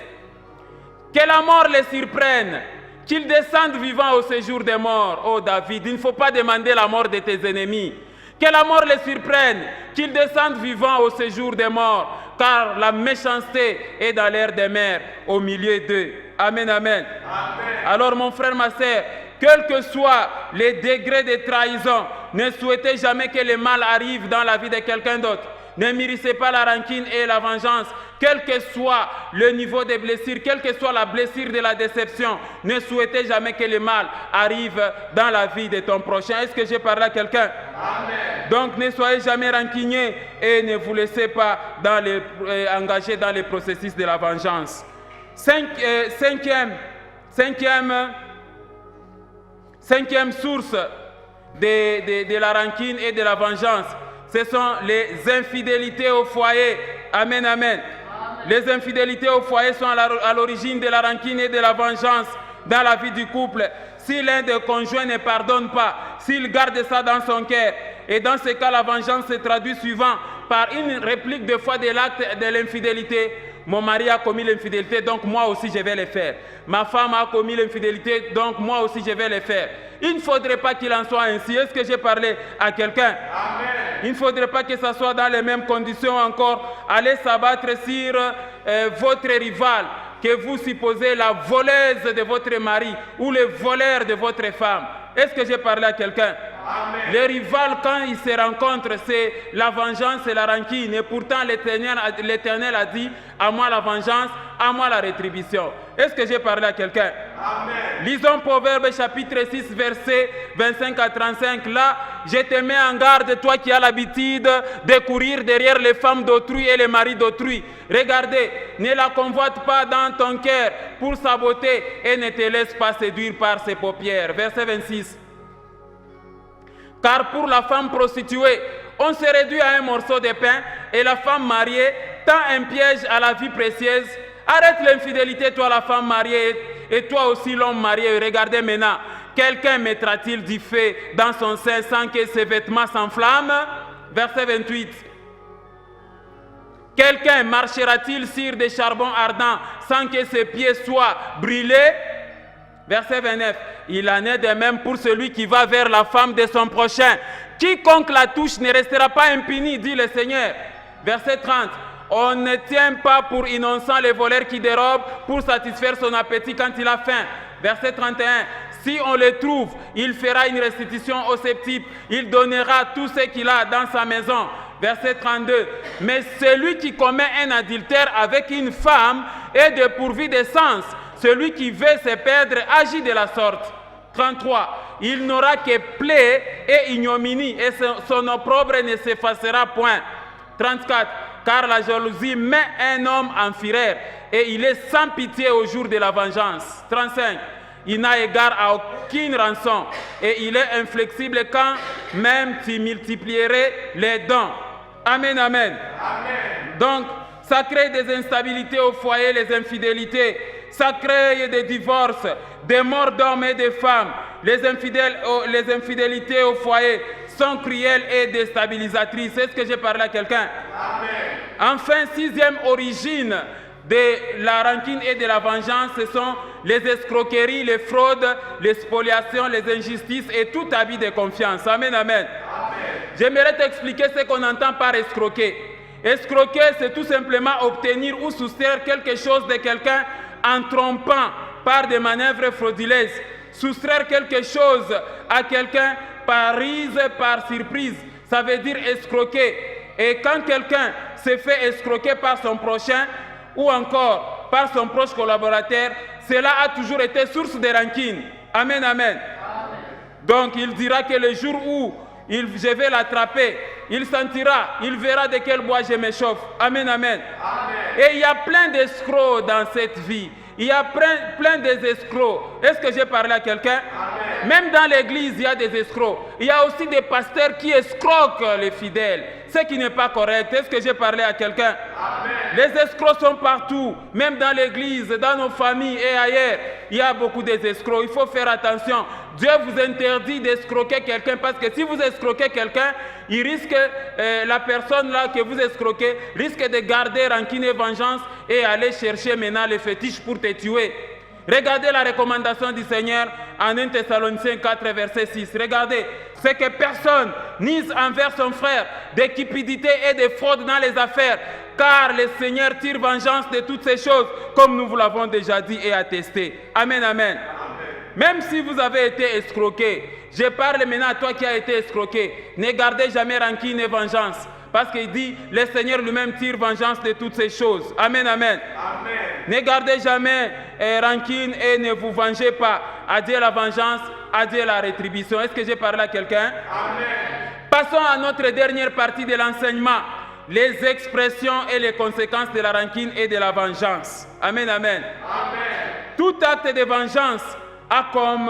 Que la mort les surprenne, qu'ils descendent vivants au séjour des morts. Oh David, il ne faut pas demander la mort de tes ennemis. Que la mort les surprenne, qu'ils descendent vivants au séjour des morts, car la méchanceté est dans l'air des mers, au milieu d'eux. Amen, amen. Amen. Alors mon frère, ma sœur, quels que soient les degrés de trahison, ne souhaitez jamais que le mal arrive dans la vie de quelqu'un d'autre. Ne mérissez pas la rancune et la vengeance, quel que soit le niveau des blessures, quelle que soit la blessure de la déception. Ne souhaitez jamais que le mal arrive dans la vie de ton prochain. Est-ce que j'ai parlé à quelqu'un? Amen. Donc ne soyez jamais rancuniers et ne vous laissez pas engager dans les processus de la vengeance. Cinquième source de la rancune et de la vengeance, ce sont les infidélités au foyer. Amen, amen. Les infidélités au foyer sont à l'origine de la rancune et de la vengeance dans la vie du couple. Si l'un des conjoints ne pardonne pas, s'il garde ça dans son cœur, et dans ce cas, la vengeance se traduit souvent par une réplique de foi de l'acte de l'infidélité. Mon mari a commis l'infidélité, donc moi aussi je vais le faire. Ma femme a commis l'infidélité, donc moi aussi je vais le faire. Il ne faudrait pas qu'il en soit ainsi. Est-ce que j'ai parlé à quelqu'un? Il ne faudrait pas que ça soit dans les mêmes conditions encore. Allez s'abattre sur votre rival, que vous supposez la voleuse de votre mari ou le voleur de votre femme. Est-ce que j'ai parlé à quelqu'un? Les rivales, quand ils se rencontrent, c'est la vengeance et la rancune. Et pourtant, l'Éternel a dit, à moi la vengeance, à moi la rétribution. Est-ce que j'ai parlé à quelqu'un? Lisons Proverbes chapitre 6, versets 25 à 35. Là, je te mets en garde, toi qui as l'habitude de courir derrière les femmes d'autrui et les maris d'autrui. Regardez, ne la convoite pas dans ton cœur pour sa beauté et ne te laisse pas séduire par ses paupières. Verset 26. Car pour la femme prostituée, on se réduit à un morceau de pain et la femme mariée tend un piège à la vie précieuse. Arrête l'infidélité, toi la femme mariée, et toi aussi l'homme marié. Regardez maintenant, quelqu'un mettra-t-il du feu dans son sein sans que ses vêtements s'enflamment? Verset 28. Quelqu'un marchera-t-il sur des charbons ardents sans que ses pieds soient brûlés? Verset 29. Il en est de même pour celui qui va vers la femme de son prochain. Quiconque la touche ne restera pas impuni, dit le Seigneur. Verset 30. On ne tient pas pour innocent les voleurs qui dérobent pour satisfaire son appétit quand il a faim. Verset 31. Si on le trouve, il fera une restitution au sceptique. Il donnera tout ce qu'il a dans sa maison. Verset 32. Mais celui qui commet un adultère avec une femme est dépourvu de sens. Celui qui veut se perdre agit de la sorte. 33. Il n'aura que plaie et ignominie et son opprobre ne s'effacera point. 34. Car la jalousie met un homme en fureur et il est sans pitié au jour de la vengeance. 35. Il n'a égard à aucune rançon et il est inflexible quand même tu multiplierais les dons. Amen, amen. Amen. Donc, ça crée des instabilités au foyer, les infidélités. Ça crée des divorces, des morts d'hommes et de femmes. Les infidélités au foyer sont cruelles et déstabilisatrices. Est-ce que j'ai parlé à quelqu'un? Enfin, sixième origine de la rancune et de la vengeance, ce sont les escroqueries, les fraudes, les spoliations, les injustices et tout abus de confiance. Amen, amen. J'aimerais t'expliquer ce qu'on entend par escroquer. Escroquer, c'est tout simplement obtenir ou soustraire quelque chose de quelqu'un en trompant par des manœuvres frauduleuses. Soustraire quelque chose à quelqu'un par ruse, par surprise. Ça veut dire escroquer. Et quand quelqu'un se fait escroquer par son prochain ou encore par son proche collaborateur, cela a toujours été source de rancune. Amen, amen. Donc il dira que le jour où je vais l'attraper, il sentira, il verra de quel bois je m'échauffe. Amen, amen. Et il y a plein d'escrocs dans cette vie. Il y a plein d'escrocs. Est-ce que j'ai parlé à quelqu'un? Même dans l'église, il y a des escrocs. Il y a aussi des pasteurs qui escroquent les fidèles. Ce qui n'est pas correct. Est-ce que j'ai parlé à quelqu'un? Les escrocs sont partout. Même dans l'église, dans nos familles et ailleurs. Il y a beaucoup d'escrocs. Il faut faire attention. Dieu vous interdit d'escroquer quelqu'un parce que si vous escroquez quelqu'un, il risque, la personne là que vous escroquez risque de garder rancune et vengeance et aller chercher maintenant les fétiches pour te tuer. Regardez la recommandation du Seigneur en 1 Thessaloniciens 4, verset 6. Regardez, c'est que personne n'use envers son frère de cupidité et de fraude dans les affaires, car le Seigneur tire vengeance de toutes ces choses, comme nous vous l'avons déjà dit et attesté. Amen, amen. Même si vous avez été escroqué, je parle maintenant à toi qui as été escroqué, ne gardez jamais rancune et vengeance. Parce qu'il dit, le Seigneur lui-même tire vengeance de toutes ces choses. Amen, amen. Amen. Ne gardez jamais rancune et ne vous vengez pas. À Dieu la vengeance, à Dieu la rétribution. Est-ce que j'ai parlé à quelqu'un? Amen. Passons à notre dernière partie de l'enseignement. Les expressions et les conséquences de la rancune et de la vengeance. Amen, amen. Amen. Tout acte de vengeance a comme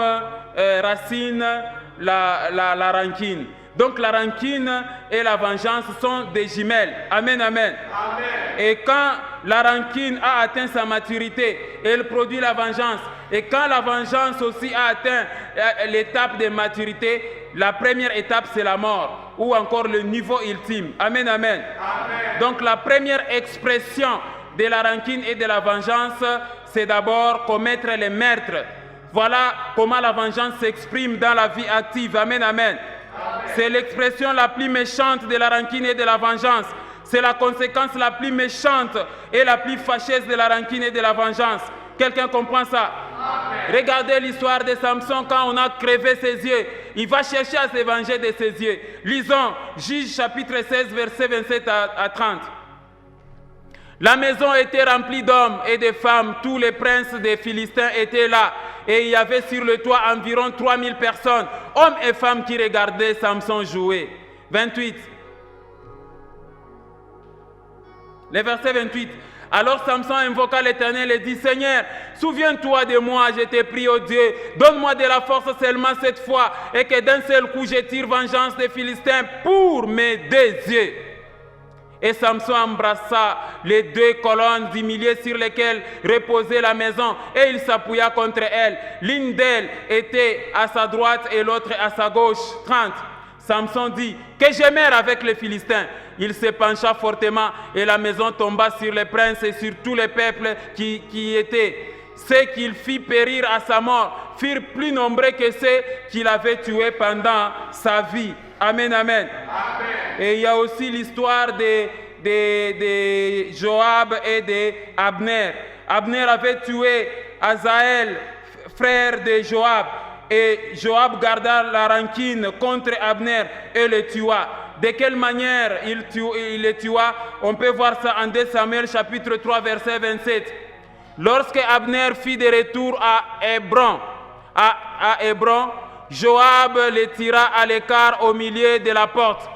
racine la rancune. Donc la rancune et la vengeance sont des jumelles. Amen, amen. Amen. Et quand la rancune a atteint sa maturité, elle produit la vengeance. Et quand la vengeance aussi a atteint l'étape de maturité, la première étape c'est la mort ou encore le niveau ultime. Amen, amen. Amen. Donc la première expression de la rancune et de la vengeance, c'est d'abord commettre les meurtres. Voilà comment la vengeance s'exprime dans la vie active. Amen, amen. C'est l'expression la plus méchante de la rancune et de la vengeance. C'est la conséquence la plus méchante et la plus fâcheuse de la rancune et de la vengeance. Quelqu'un comprend ça? Amen. Regardez l'histoire de Samson quand on a crevé ses yeux. Il va chercher à se venger de ses yeux. Lisons Juges chapitre 16, versets 27 à 30. La maison était remplie d'hommes et de femmes. Tous les princes des Philistins étaient là. Et il y avait sur le toit environ 3000 personnes, hommes et femmes qui regardaient Samson jouer. 28. Le verset 28. Alors Samson invoqua l'Éternel et dit, Seigneur, souviens-toi de moi, je t'ai prié, ô Dieu, donne-moi de la force seulement cette fois, et que d'un seul coup je tire vengeance des Philistins pour mes deux yeux. Et Samson embrassa les deux colonnes du milieu sur lesquelles reposait la maison et il s'appuya contre elles. L'une d'elles était à sa droite et l'autre à sa gauche. 30. Samson dit, que je meure avec les Philistins. Il se pencha fortement et la maison tomba sur les princes et sur tous les peuples qui y étaient. Ceux qu'il fit périr à sa mort furent plus nombreux que ceux qu'il avait tués pendant sa vie. Amen, amen. Amen. Et il y a aussi l'histoire de Joab et de Abner. Abner avait tué Asaël, frère de Joab. Et Joab garda la rancune contre Abner et le tua. De quelle manière il le tua? On peut voir ça en 2 Samuel chapitre 3 verset 27. Lorsque Abner fit de retour à Hébron, Joab le tira à l'écart au milieu de la porte,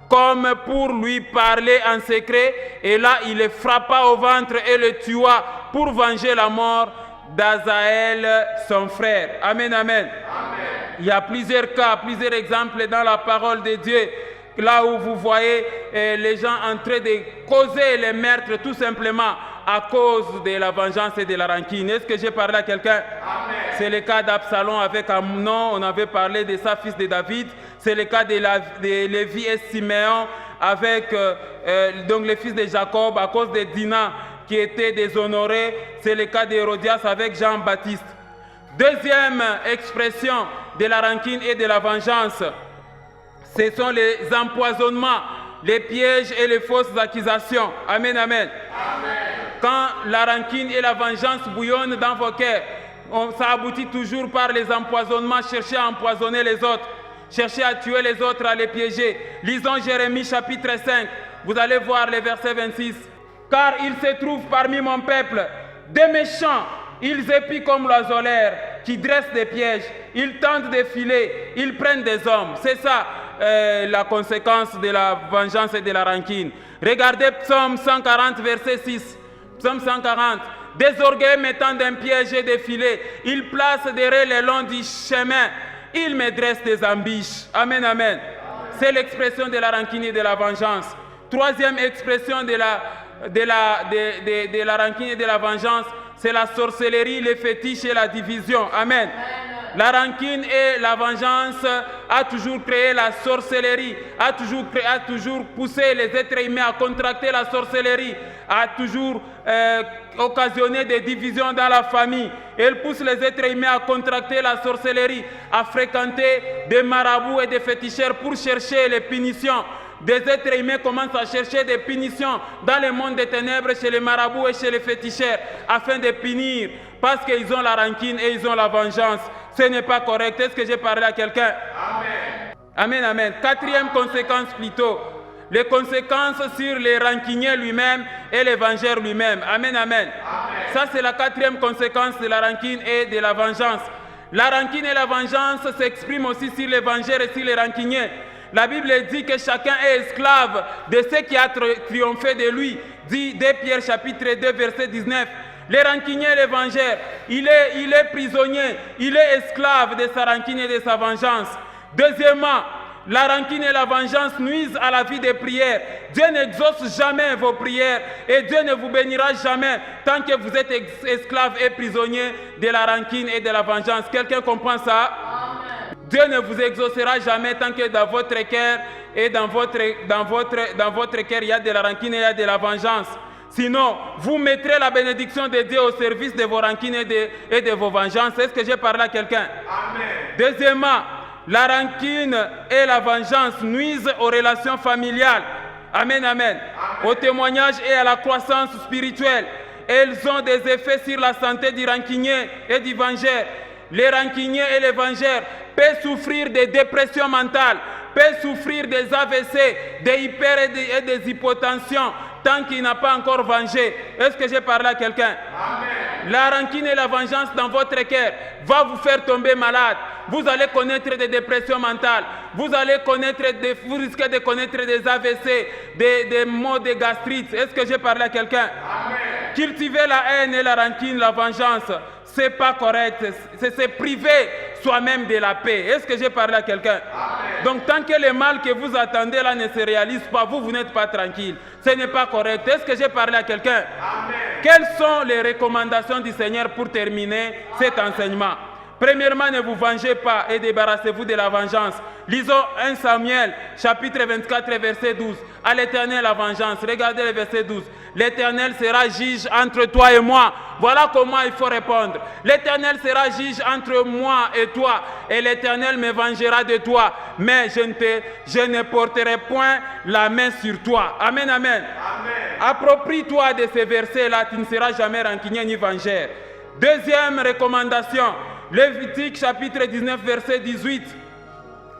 comme pour lui parler en secret, et là il le frappa au ventre et le tua pour venger la mort d'Asaël, son frère. Amen, amen. Amen. Il y a plusieurs cas, plusieurs exemples dans la parole de Dieu, là où vous voyez les gens en train de causer les meurtres tout simplement à cause de la vengeance et de la rancune. Est-ce que j'ai parlé à quelqu'un? C'est le cas d'Absalom avec Amnon, on avait parlé de sa fils de David. C'est le cas de Lévi et Siméon avec donc les fils de Jacob à cause de Dina qui était déshonoré. C'est le cas d'Hérodias avec Jean-Baptiste. Deuxième expression de la rancune et de la vengeance, ce sont les empoisonnements, les pièges et les fausses accusations. Amen, amen. Quand la rancune et la vengeance bouillonnent dans vos cœurs, ça aboutit toujours par les empoisonnements. Cherchez à empoisonner les autres, cherchez à tuer les autres, à les piéger. Lisons Jérémie chapitre 5, vous allez voir les versets 26. Car il se trouve parmi mon peuple des méchants, ils épient comme l'oiseau l'air, qui dressent des pièges, ils tentent des filets, ils prennent des hommes. C'est ça la conséquence de la vengeance et de la rancune. Regardez Psaume 140, verset 6. Psaume 140. Des orgueils mettant d'un piège et des filets, ils placent derrière le long du chemin, ils me dressent des embûches. Amen, amen. C'est l'expression de la rancune et de la vengeance. Troisième expression de la rancune et de la vengeance, c'est la sorcellerie, les fétiches et la division. Amen. La rancune et la vengeance a toujours créé la sorcellerie, a toujours poussé les êtres humains à contracter la sorcellerie, a toujours occasionné des divisions dans la famille. Elle pousse les êtres humains à contracter la sorcellerie, à fréquenter des marabouts et des féticheurs pour chercher les punitions. Des êtres humains commencent à chercher des punitions dans le monde des ténèbres, chez les marabouts et chez les féticheurs, afin de punir, parce qu'ils ont la rancune et ils ont la vengeance. Ce n'est pas correct. Est-ce que j'ai parlé à quelqu'un? Amen. Amen, amen. Quatrième conséquence plutôt, les conséquences sur les rancuniers lui-même et les vengeurs lui-même. Amen, amen. Ça, c'est la quatrième conséquence de la rancune et de la vengeance. La rancune et la vengeance s'expriment aussi sur les vengeurs et sur les rancuniers. La Bible dit que chacun est esclave de ce qui a triomphé de lui. Dit 2 Pierre chapitre 2 verset 19. Les rancuniers et les vengeurs, il est prisonnier, il est esclave de sa rancune et de sa vengeance. Deuxièmement, la rancune et la vengeance nuisent à la vie des prières. Dieu n'exauce jamais vos prières et Dieu ne vous bénira jamais tant que vous êtes esclave et prisonnier de la rancune et de la vengeance. Quelqu'un comprend ça? Dieu ne vous exaucera jamais tant que dans votre cœur et dans votre cœur il y a de la rancune et il y a de la vengeance. Sinon, vous mettrez la bénédiction de Dieu au service de vos rancunes et de vos vengeances. Est-ce que j'ai parlé à quelqu'un? Amen. Deuxièmement, la rancune et la vengeance nuisent aux relations familiales. Amen, amen. Au témoignage et à la croissance spirituelle. Elles ont des effets sur la santé du rancunier et du vengeur. Les rancuniers et les vengeurs peuvent souffrir de dépression mentale, peuvent souffrir des AVC, des hyper et des hypotensions, tant qu'il n'a pas encore vengé. Est-ce que j'ai parlé à quelqu'un? Amen. La rancune et la vengeance dans votre cœur va vous faire tomber malade. Vous allez connaître des dépressions mentales, vous risquez de connaître des AVC, des maux de gastrite. Est-ce que j'ai parlé à quelqu'un? Amen. Cultiver la haine et la rancune, la vengeance, c'est pas correct. C'est se priver soi-même de la paix. Est-ce que j'ai parlé à quelqu'un? Donc tant que le mal que vous attendez là ne se réalise pas, vous n'êtes pas tranquille. Ce n'est pas correct. Est-ce que j'ai parlé à quelqu'un? Quelles sont les recommandations du Seigneur pour terminer cet enseignement? Premièrement, ne vous vengez pas et débarrassez-vous de la vengeance. Lisons 1 Samuel, chapitre 24, verset 12. À l'Éternel la vengeance. Regardez le verset 12. L'Éternel sera juge entre toi et moi. Voilà comment il faut répondre. L'Éternel sera juge entre moi et toi. Et l'Éternel me vengera de toi. Mais je ne porterai point la main sur toi. Amen, amen. Approprie-toi de ces versets-là. Tu ne seras jamais rancunier ni vengeur. Deuxième recommandation. Lévitique chapitre 19 verset 18.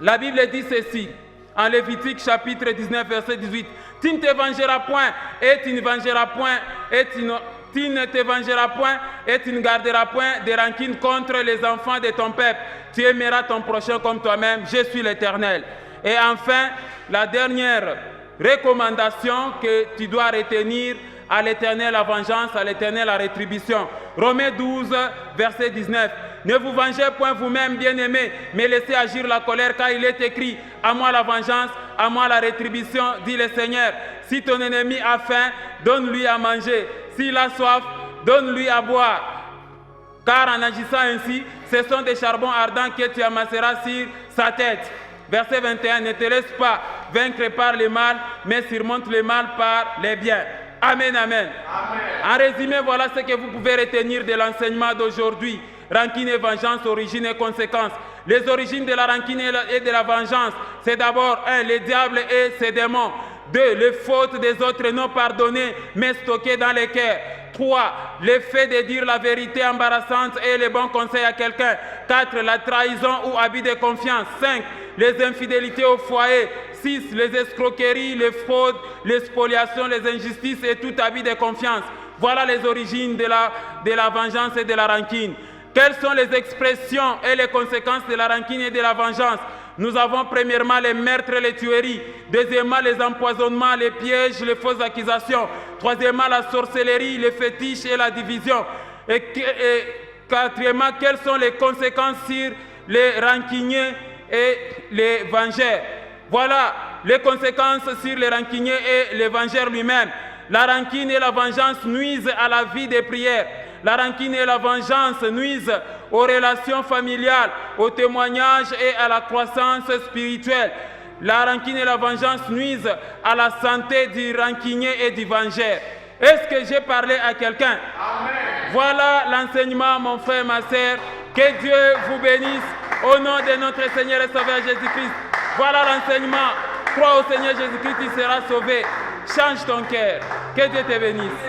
La Bible dit ceci. En Lévitique chapitre 19 verset 18. Tu ne te vengeras point et tu ne vengeras point et tu ne te vengeras point et tu ne garderas point de rancune contre les enfants de ton peuple. Tu aimeras ton prochain comme toi-même. Je suis l'Éternel. Et enfin, la dernière recommandation que tu dois retenir: à l'Éternel la vengeance, à l'Éternel la rétribution. Romains 12, verset 19. Ne vous vengez point vous-même, bien-aimés, mais laissez agir la colère, car il est écrit: à moi la vengeance, à moi la rétribution, dit le Seigneur. Si ton ennemi a faim, donne-lui à manger. S'il a soif, donne-lui à boire. Car en agissant ainsi, ce sont des charbons ardents que tu amasseras sur sa tête. Verset 21, ne te laisse pas vaincre par le mal, mais surmonte le mal par les biens. Amen, amen. En résumé, voilà ce que vous pouvez retenir de l'enseignement d'aujourd'hui. Rancune et vengeance, origine et conséquences. Les origines de la rancune et de la vengeance, c'est d'abord 1. Le diable et ses démons. 2. Les fautes des autres non pardonnées, mais stockées dans les cœurs. 3. Le fait de dire la vérité embarrassante et les bons conseils à quelqu'un. 4. La trahison ou abus de confiance. 5. Les infidélités au foyer. 6. Les escroqueries, les fraudes, les spoliations, les injustices et tout abus de confiance. Voilà les origines de la vengeance et de la rancune. Quelles sont les expressions et les conséquences de la rancune et de la vengeance? Nous avons premièrement les meurtres et les tueries. Deuxièmement, les empoisonnements, les pièges, les fausses accusations. Troisièmement, la sorcellerie, les fétiches et la division. Et quatrièmement, quelles sont les conséquences sur les rancuniers et les vengeurs? Voilà les conséquences sur les rancuniers et les vengeurs lui-même. La rancune et la vengeance nuisent à la vie des prières. La rancune et la vengeance nuisent aux relations familiales, au témoignage et à la croissance spirituelle. La rancune et la vengeance nuisent à la santé du rancunier et du vengeur. Est-ce que j'ai parlé à quelqu'un? Voilà l'enseignement, mon frère, ma sœur. Que Dieu vous bénisse au nom de notre Seigneur et Sauveur Jésus-Christ. Voilà l'enseignement. Crois au Seigneur Jésus-Christ, tu seras sauvé. Change ton cœur. Que Dieu te bénisse.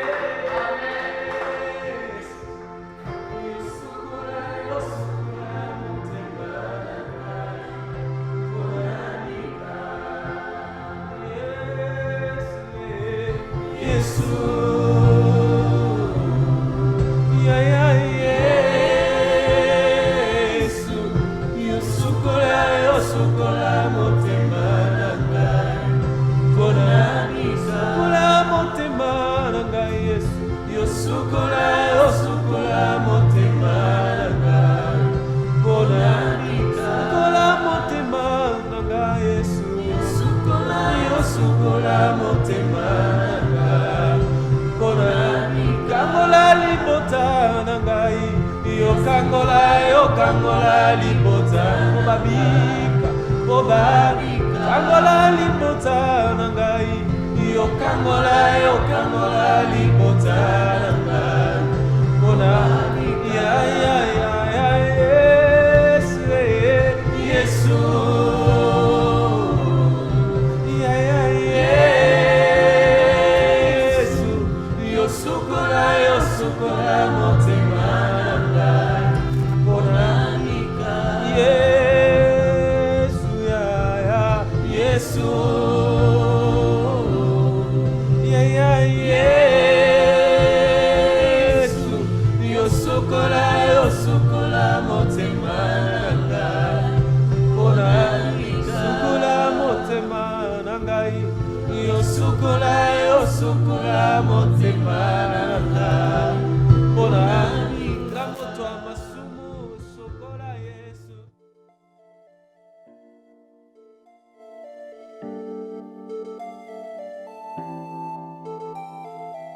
Kangola libota obabika obabika kangola libota nangai yo kangola libota nangai bona ya Yesu yo sukola motema Sukola motema nanga